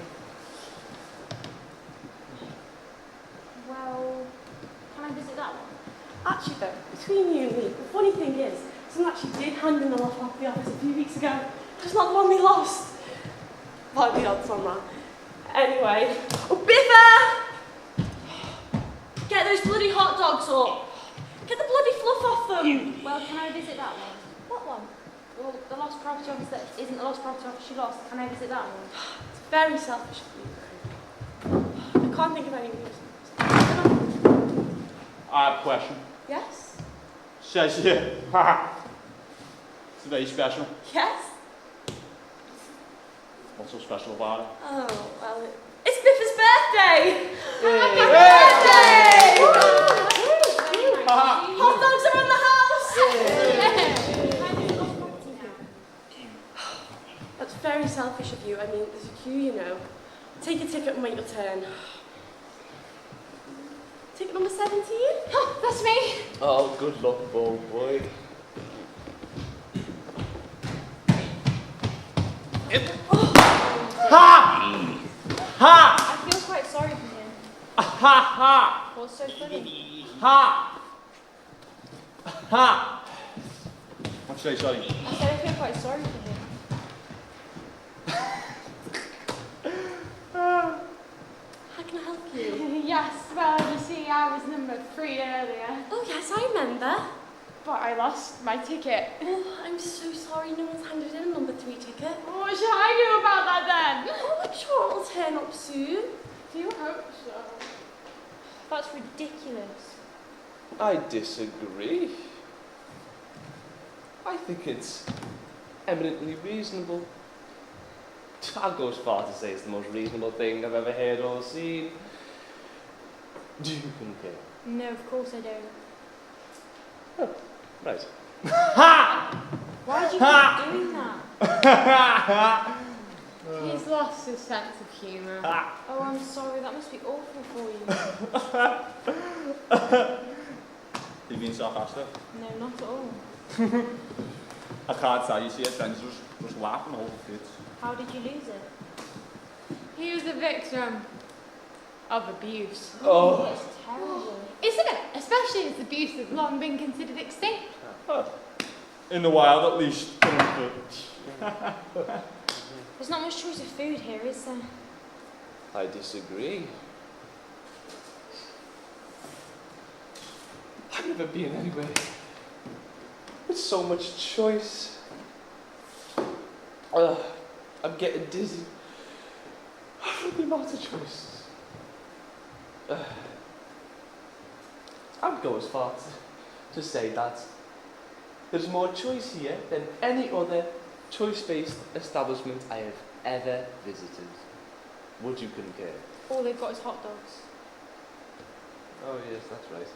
Well, can I visit that one? Actually, though, between you and me, the funny thing is, someone actually did hand in the lost property office a few weeks ago. It's not the one we lost. What are the odds on that? Anyway. Oh, Biffa! Get those bloody hot dogs up. Get the bloody fluff off them. Well, can I visit that one? What one? Well, the lost property office that isn't the lost property office she lost. Can I visit that one? It's very selfish of you. I can't think of any reason. I have a question. Yes? Says here. It's very special. Yes? What's so special about it? Oh, well, it's Biffa's birthday! Happy birthday! Hot dogs are in the house! That's very selfish of you. I mean, there's a queue, you know. Take a ticket and wait your turn. Ticket number 17? Oh, that's me! Oh, good luck, bold boy. Ha! Ha! I feel quite sorry for him. Ha ha! What's so funny? Ha! Ha! What'd you say, sorry? I said I feel quite sorry for him. How can I help you? Yes, well, you see, I was number 3 earlier, Oh, yes, I remember. but I lost my ticket. Oh, I'm so sorry no one's handed in a number 3 ticket. What should I do about that then? Oh, I'm sure it'll turn up soon. Do you hope so? That's ridiculous. I disagree. I think it's eminently reasonable. I'll go as far to say it's the most reasonable thing I've ever heard or seen. Do you concur? No, of course I don't. Oh, right. Ha! Why do you keep doing that? He's lost his sense of humour. Oh, I'm sorry. That must be awful for you. You being sarcastic? No, not at all. I can't tell you, see, his friends just laughing all the kids. How did you lose it? He was a victim of abuse. Oh. That's terrible. Isn't it? Especially as abuse has long been considered extinct. In the wild, at least. There's not much choice of food here, is there? I disagree. I've never been anywhere with so much choice. I'm getting dizzy. I've the amount of choice. I'd go as far to say that there's more choice here than any other choice-based establishment I have ever visited. Would you concur? All they've got is hot dogs. Oh yes, that's right.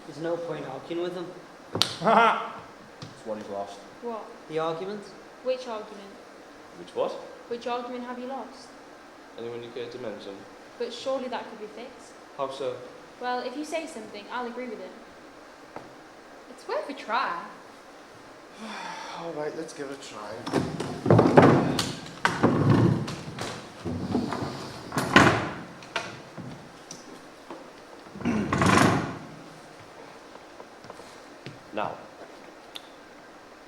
There's no point arguing with them. That's what he's lost. What? The argument? Which argument? Which what? Which argument have you lost? Anyone you care to mention? But surely that could be fixed. How so? Well, if you say something, I'll agree with it. It's worth a try. Alright, let's give it a try. Now,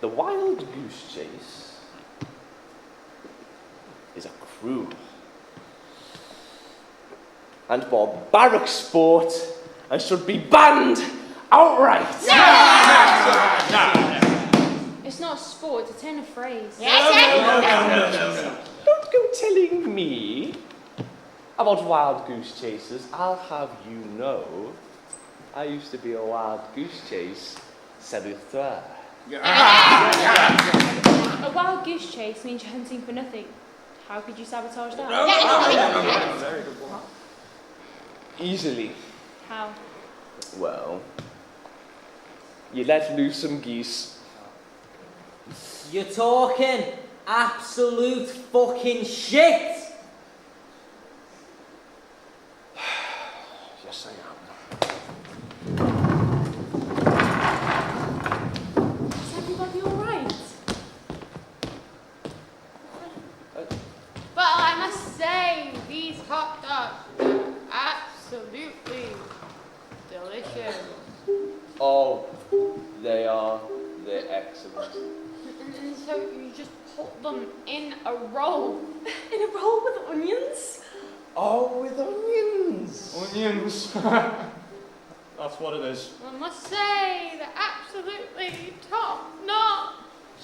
the wild goose chase is a cruel and barbaric sport and should be banned outright. It's It's not a sport, it's a turn of phrase. No. Don't go telling me about wild goose chasers. I'll have you know, I used to be a wild goose chase seducteur. A wild goose chase means you're hunting for nothing. How could you sabotage that? Very good one. Easily. How? Well, you let loose some geese. You're talking absolute fucking shit! Yes, I am. Is everybody alright? But I must say, these hot dogs are absolutely delicious. Oh, they are. They're excellent. And so you just put them in a roll. In a roll with onions? Oh, with onions. Onions. That's what it is. I must say, they're absolutely top notch.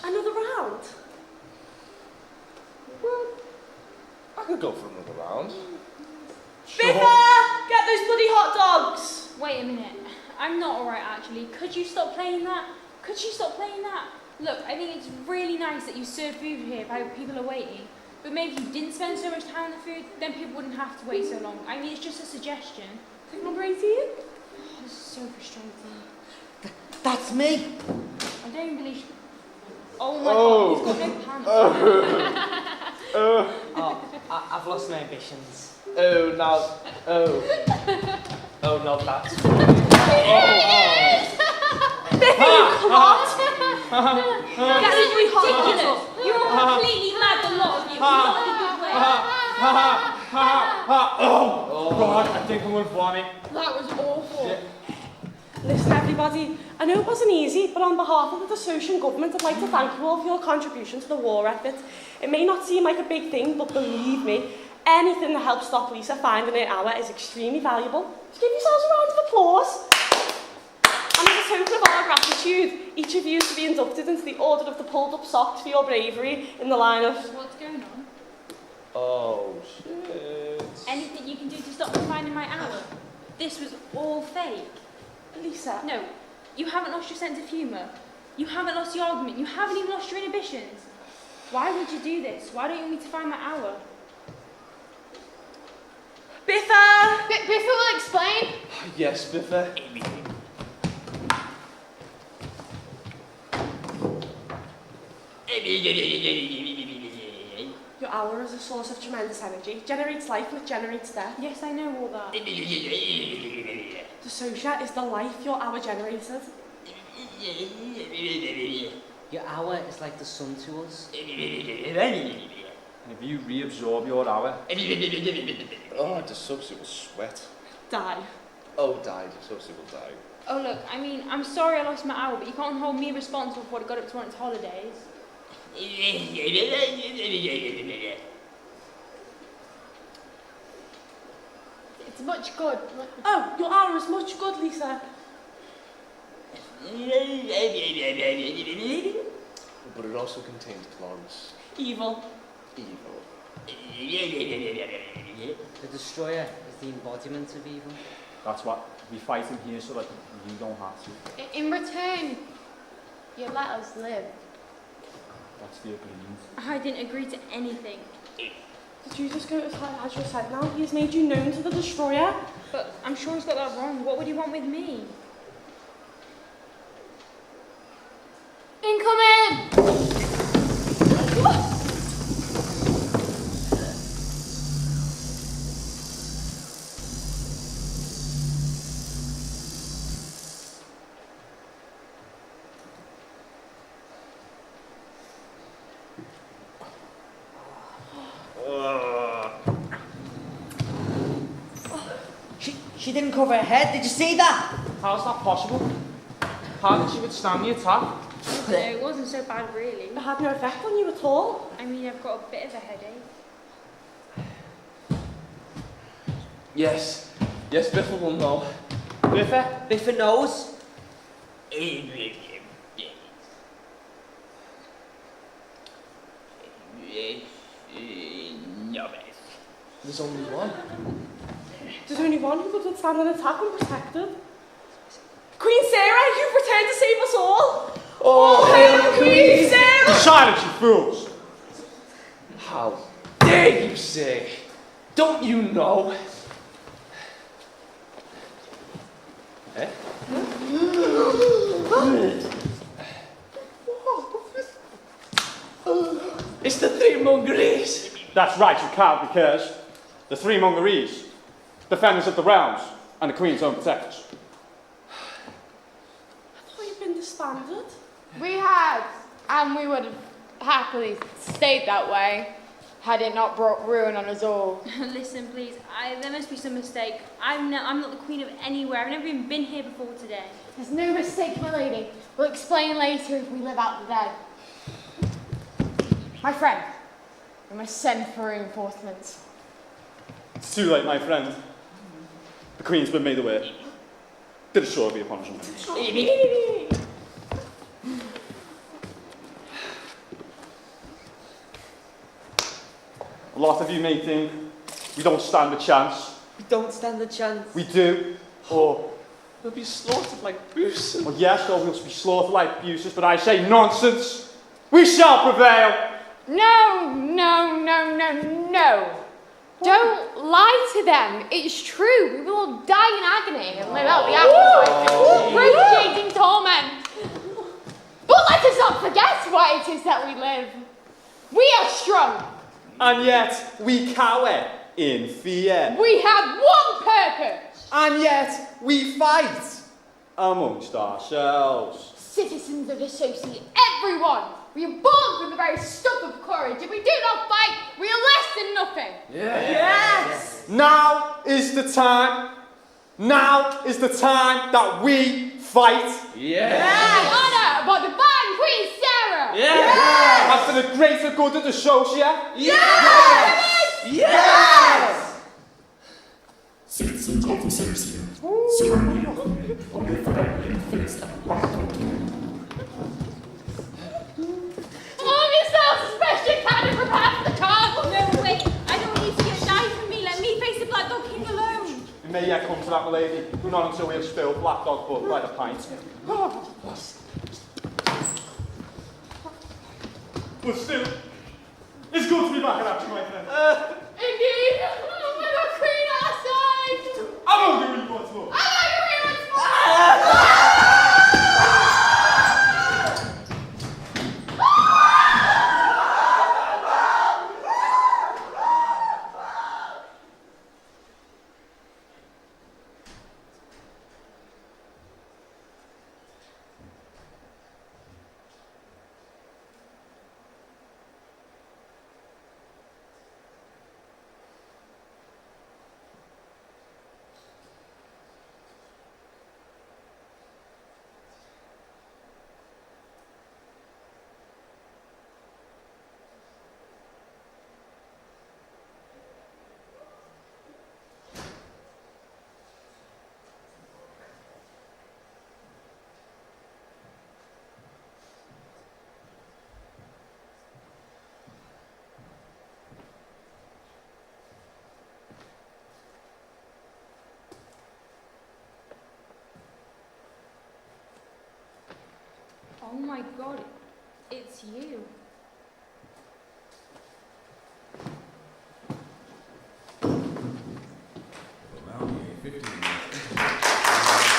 Another round? Well, I could go for another round. Biffa! Get those bloody hot dogs! Wait a minute. I'm not alright actually. Could you stop playing that? Could you stop playing that? Look, I think it's really nice that you serve food here while people are waiting. But maybe if you didn't spend so much time on the food, then people wouldn't have to wait so long. I mean, it's just a suggestion. Take number 18? Oh, this is so frustrating. That's me! I don't even believe... Oh my god, he's got no pants. Oh, I've lost my ambitions. Oh, now. Oh. Oh, no, that's. That's ridiculous. You're all completely mad, the lot of you. Not in a good way. Oh, God, I think I'm going to vomit. That was awful. Yeah. Listen, everybody, I know it wasn't easy, but on behalf of the Dissocian government, I'd like to thank you all for your contribution to the war effort. It may not seem like a big thing, but believe me, anything that helps stop Lisa finding her hour is extremely valuable. So give yourselves a round of applause. And as a token of our gratitude, each of you is to be inducted into the Order of the Pulled Up Socks for your bravery in the line of... What's going on? Oh, shit. Anything you can do to stop me finding my hour? This was all fake. Lisa. No, you haven't lost your sense of humour. You haven't lost your argument. You haven't even lost your inhibitions. Why would you do this? Why don't you want me to find my hour? Biffa! Biffa will explain. Yes, Biffa. Your hour is a source of tremendous energy. It generates life and it generates death. Yes, I know all that. Dissocia is the life your hour generated. Your hour is like the sun to us. And if you reabsorb your hour... Oh, Dissocia will sweat. Die. Oh, die. Dissocia will die. Oh, look, I mean, I'm sorry I lost my hour, but you can't hold me responsible for what I got up to on its holidays. It's much good. Oh, your hour is much good, Lisa. But it also contains clogs. Evil. Evil. The Destroyer is the embodiment of evil. That's what we fight in here so that you don't have to. In return, you let us live. That's the agreement. I didn't agree to anything. Did you just go as high as you said now? He has made you known to the Destroyer. But I'm sure he's got that wrong. What would he want with me? Incoming! She didn't cover her head, did you see that? How's that possible? How did she withstand the attack? No, it wasn't so bad, really. It had no effect on you at all. I mean, I've got a bit of a headache. Yes. Yes, Biffa will know. Biffa knows. There's only one. There's only one who could stand an attack unprotected. Queen Sarah, you've returned to save us all! Oh, hail Queen Sarah! Silence, you fools! How dare you say? Don't you know? Eh? It's the three Mongorees. That's right, you can't, because the three Mongorees, defenders of the realms, and the Queen's own protectors. I thought you'd been disbanded. We had, and we would have happily stayed that way had it not brought ruin on us all. Listen, please, there must be some mistake. I'm not the queen of anywhere. I've never even been here before today. There's no mistake, my lady. We'll explain later if we live out the day. My friend, we must send for reinforcements. It's too late, my friend. The Queen's been made aware. There is sure to be a punishment. A lot of you may think we don't stand a chance. We don't stand a chance. We do. Or, We'll be slaughtered like goose. well, yes, or we'll be slaughtered like abuses, but I say nonsense. We shall prevail. No, no, no, no, no. Don't lie to them. It's true. We will all die in agony and live out the afterlife in excruciating torment. But let us not forget why it is that we live. We are strong. And yet, we cower in fear. We have one purpose. And yet, we fight amongst ourselves. Citizens of Dissocia, everyone. We are born with the very stuff of courage. If we do not fight, we are less than nothing. Yes. Now is the time. Now is the time that we fight. In honour of our divine Queen Sarah. And for the greater good of Dissocia. Citizens of Dissocia, surrounded on the fire in the face of Arm yourselves, especially kind of prepared for the call. No, wait, I don't need to get die for me. Let me face the Black Dog King alone. We may yet come to that, my lady. Not until we have spilled black dog blood by the pint. But still, it's good to be back in action, my friend. Indeed, with our queen on our side. I'm on the read once more. Oh my God, it's you. Allow me a 15 minutes.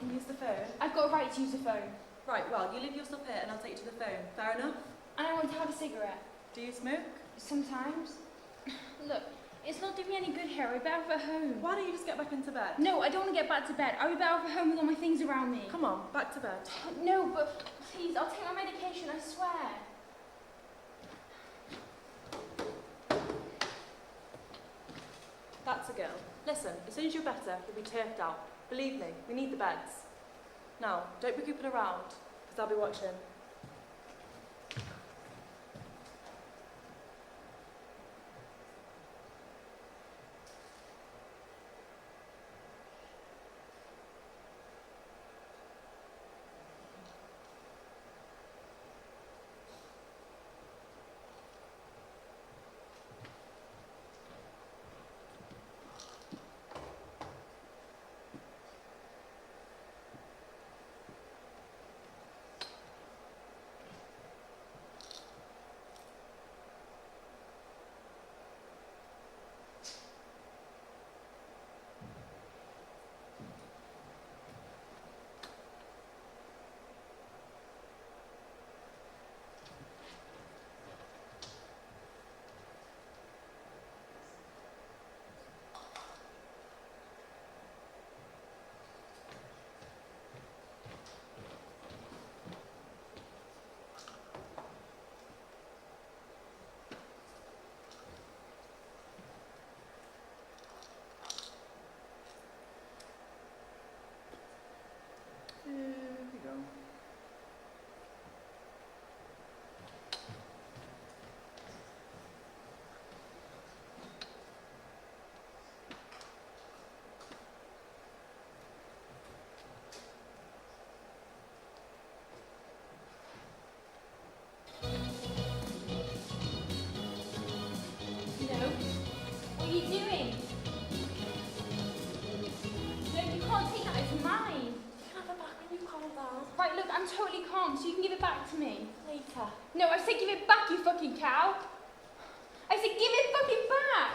you can use the phone. I've got a right to use the phone. Right, well, you leave your stuff here and I'll take you to the phone. Fair enough? And I want to have a cigarette. Do you smoke? Sometimes. Look, it's not doing me any good here. I'll be better off at home. Why don't you just get back into bed? No, I don't want to get back to bed. I'll be better off at home with all my things around me. Come on, back to bed. No, but please, I'll take my medication, I swear. That's a girl. Listen, as soon as you're better, you'll be turfed out. Believe me, we need the beds. Now, don't be creeping around, because I'll be watching. Here we go. No. What are you doing? No, you can't take that. It's mine. You can have it back when you calm down. Right, look, I'm totally calm, so you can give it back to me. Later. No, I said give it back, you fucking cow. I said give it fucking back.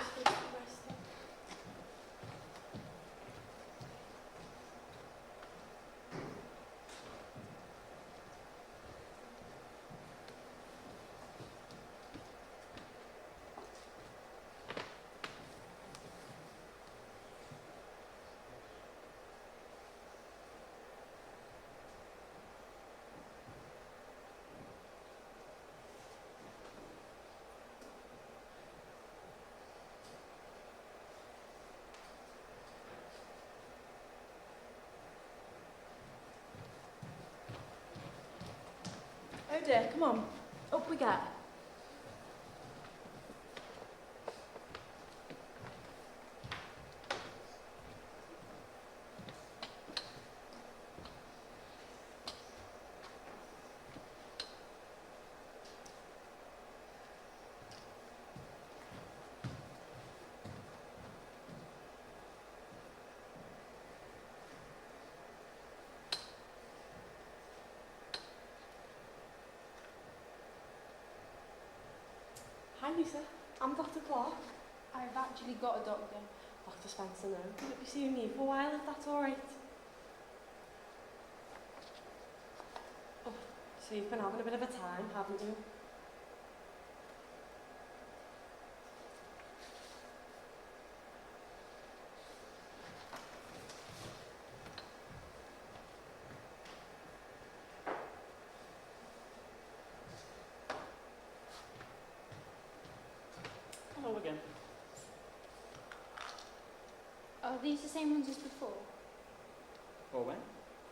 Oh dear, come on. Up we get. Hi Lisa, I'm Dr. Clark. I've actually got a doctor. Dr. Spencer now. I'll be seeing you for a while if that's alright. Oh, so you've been having a bit of a time, haven't you? Hello again. Are these the same ones as before? Or when?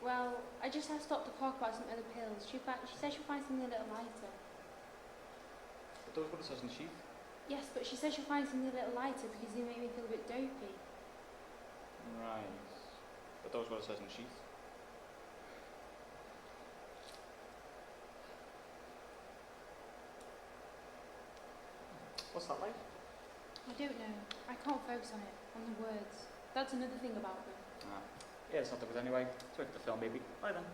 Well, I just asked Dr. Clark about some other pills. She said she'll find something a little lighter. But those what it says in the sheet. Yes, but she said she'll find something a little lighter because they make me feel a bit dopey. Right. But those what it says in the sheet. What's that like? I don't know. I can't focus on it, on the words. That's another thing about them. Ah. Yeah, it's not that good anyway. Let's look at the film maybe. Bye then.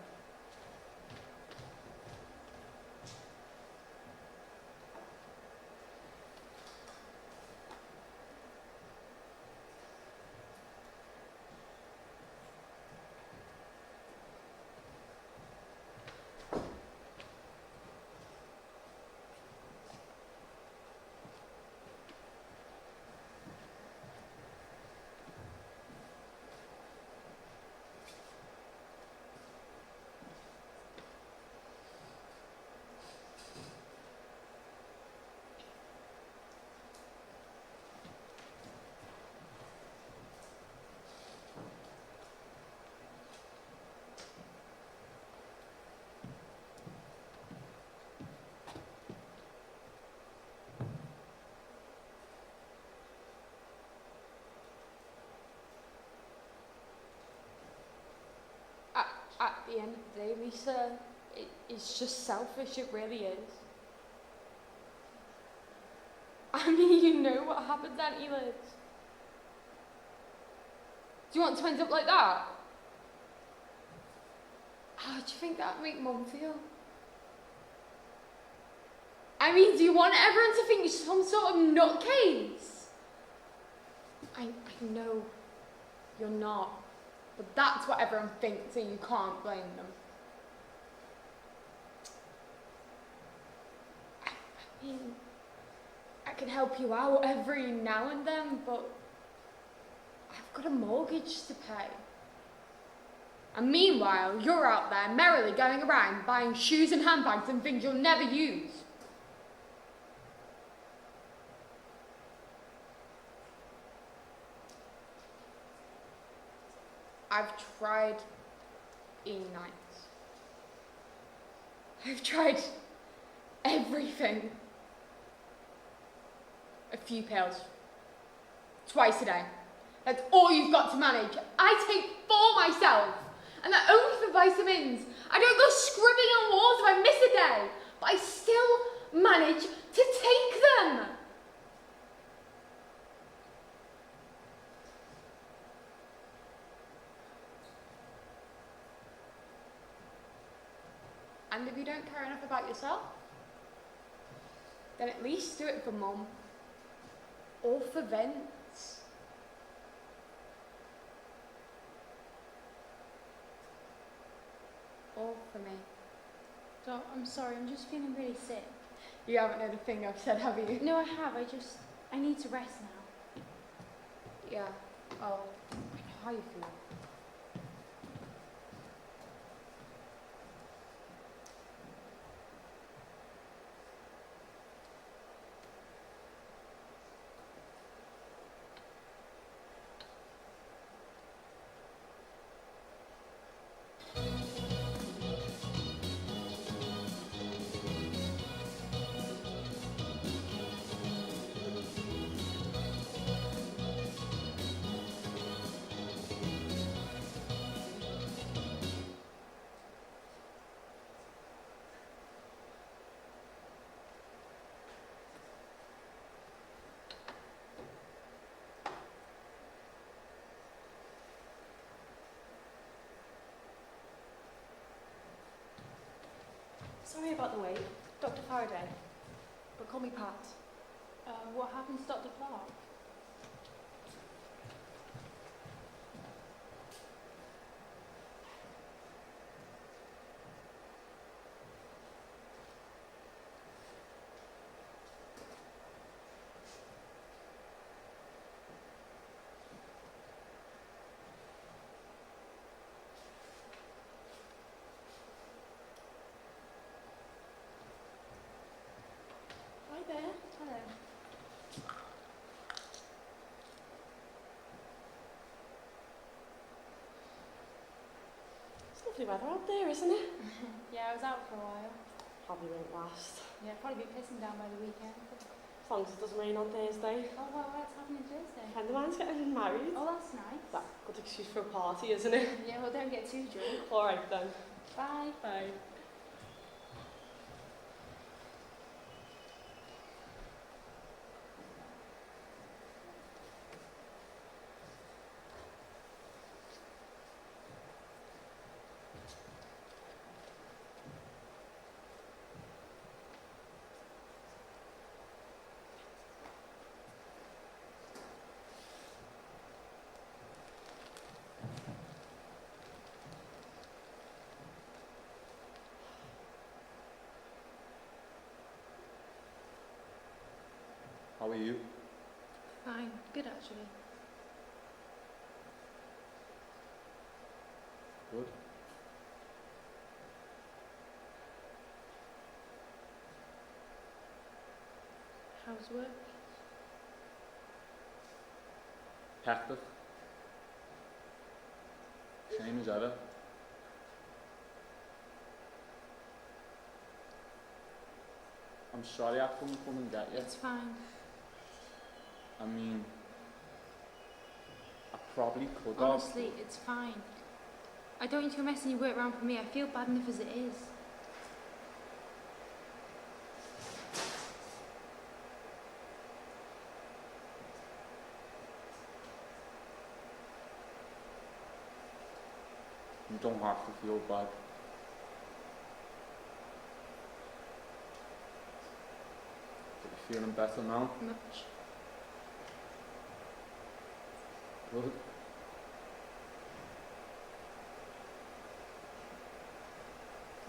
the end of the day, Lisa, it's just selfish, it really is. I mean, you know what happens, Auntie Liz. Do you want to end up like that? How do you think that'd make Mum feel? I mean, do you want everyone to think you're some sort of nutcase? I know you're not, but that's what everyone thinks and you can't blame them. I mean, I can help you out every now and then, but I've got a mortgage to pay. And meanwhile, you're out there merrily going around buying shoes and handbags and things you'll never use. I've tried E-nights. I've tried everything. A few pills. Twice a day. That's all you've got to manage. I take 4 myself. And they're only for vitamins. I don't go scribbling on walls if I miss a day. But I still manage to take them. And if you don't care enough about yourself, then at least do it for Mum. Or for Vince. Or for me. Doc, I'm sorry, I'm just feeling really sick. You haven't heard a thing I've said, have you? No, I have. I need to rest now. Yeah. Oh, I know how you feel. Sorry about the wait. Dr. Faraday. But call me Pat. What happened to Dr. Clark? Hi there. Hello. It's lovely weather out there, isn't it? Yeah, I was out for a while. Probably won't last. Yeah, probably be pissing down by the weekend. As long as it doesn't rain on Thursday. Oh, well, what's happening Thursday? A friend of mine's getting married. Oh, that's nice. That's a good excuse for a party, isn't it? Yeah, well, don't get too drunk. Alright then. Bye. Bye. How are you? Fine. Good, actually. Good. How's work? Hectic. Same as ever. I'm sorry I couldn't come and get you. It's fine. I mean, I probably could have. Honestly, it's fine. I don't need to go messing your work around for me. I feel bad enough as it is. You don't have to feel bad. But you're feeling better now? Much. Good.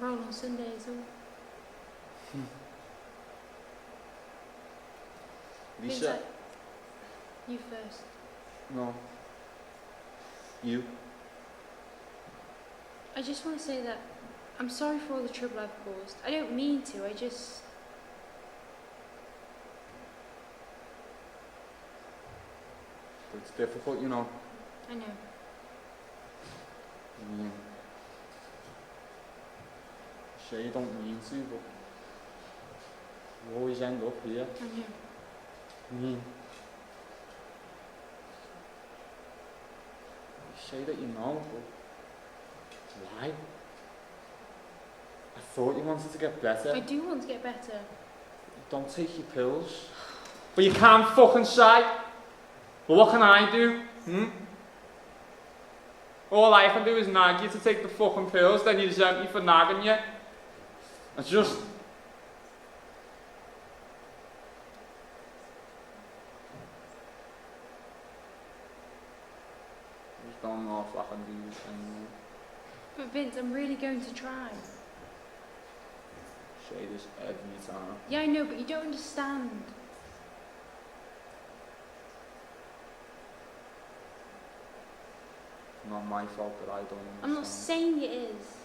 Roll on Sundays or... Lisa? Vincent, you first. No. You? I just want to say that I'm sorry for all the trouble I've caused. I don't mean to, I just... It's difficult, you know. I know. I mean, sure you don't mean to, but you always end up here. I know. I mean, you say that you know, but why? I thought you wanted to get better. I do want to get better. Don't take your pills. But you can't fucking say. Well, what can I do? All I can do is nag you to take the fucking pills, then you resent me for nagging you. It's just... I just don't know if I can do this anymore. But Vince, I'm really going to try. Say this every time. Yeah, I know, but you don't understand. Not my fault that I don't understand. I'm not saying it is.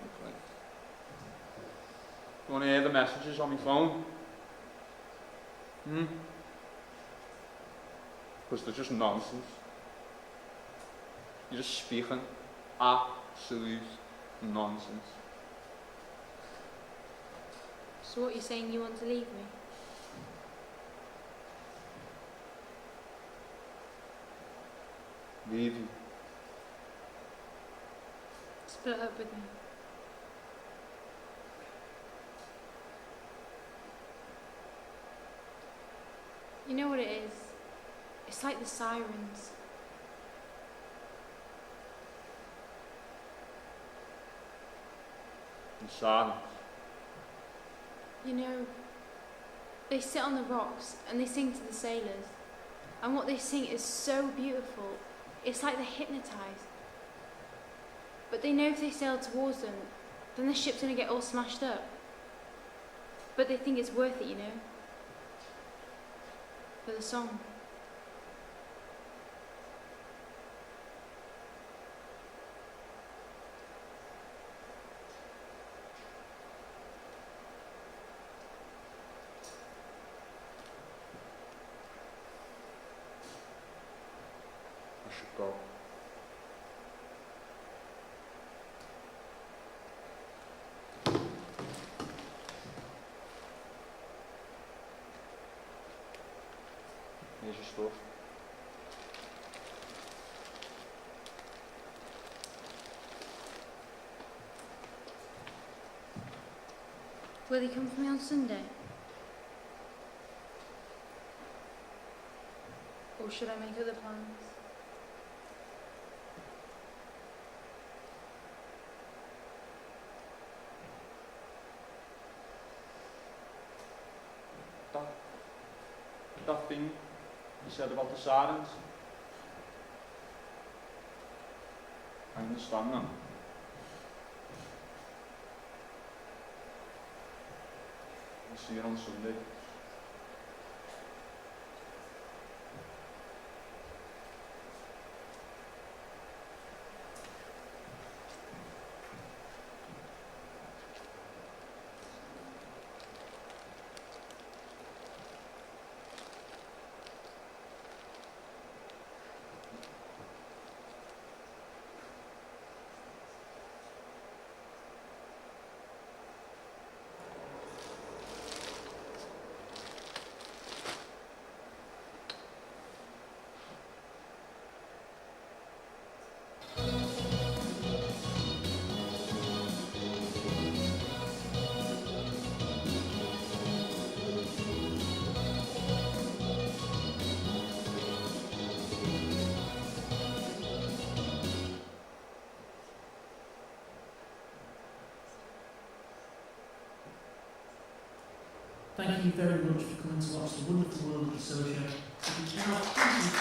Okay. You want to hear the messages on my phone? Because they're just nonsense. You're just speaking absolute nonsense. So what, you're saying you want to leave me? Leave you. Split up with me. You know what it is? It's like the sirens. In silence. You know, they sit on the rocks and they sing to the sailors. And what they sing is so beautiful. It's like they're hypnotised. But they know if they sail towards them, then the ship's going to get all smashed up. But they think it's worth it, you know? For the song. I should go. Here's your stuff. Will he come for me on Sunday? Or should I make other plans? That thing you said about the sirens. I understand now. I'll see you on Sunday. thank you very much for coming to watch the Wonderful World of Dissocia. If you cannot, please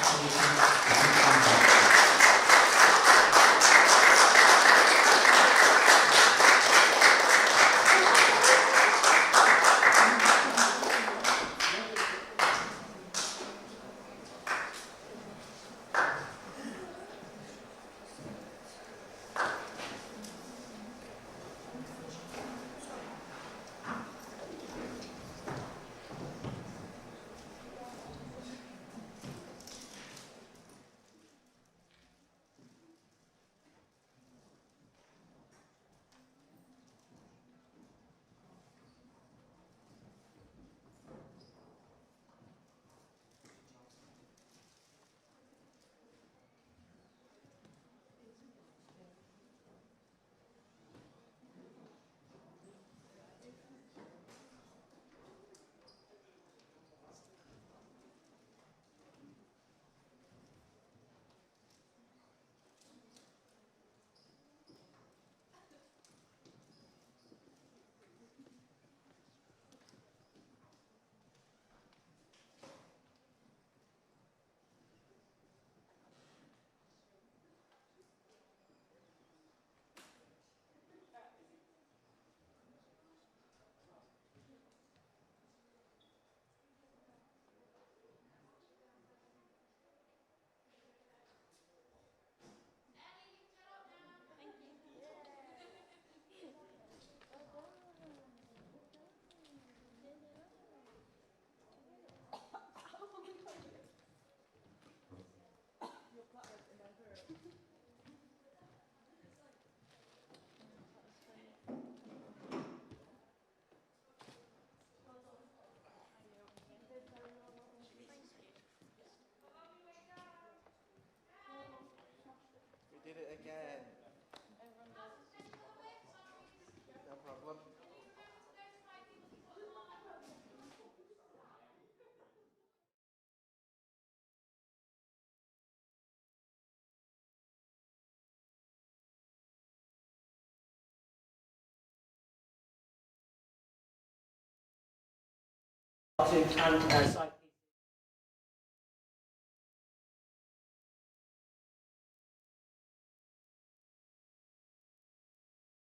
We did it again. No problem. And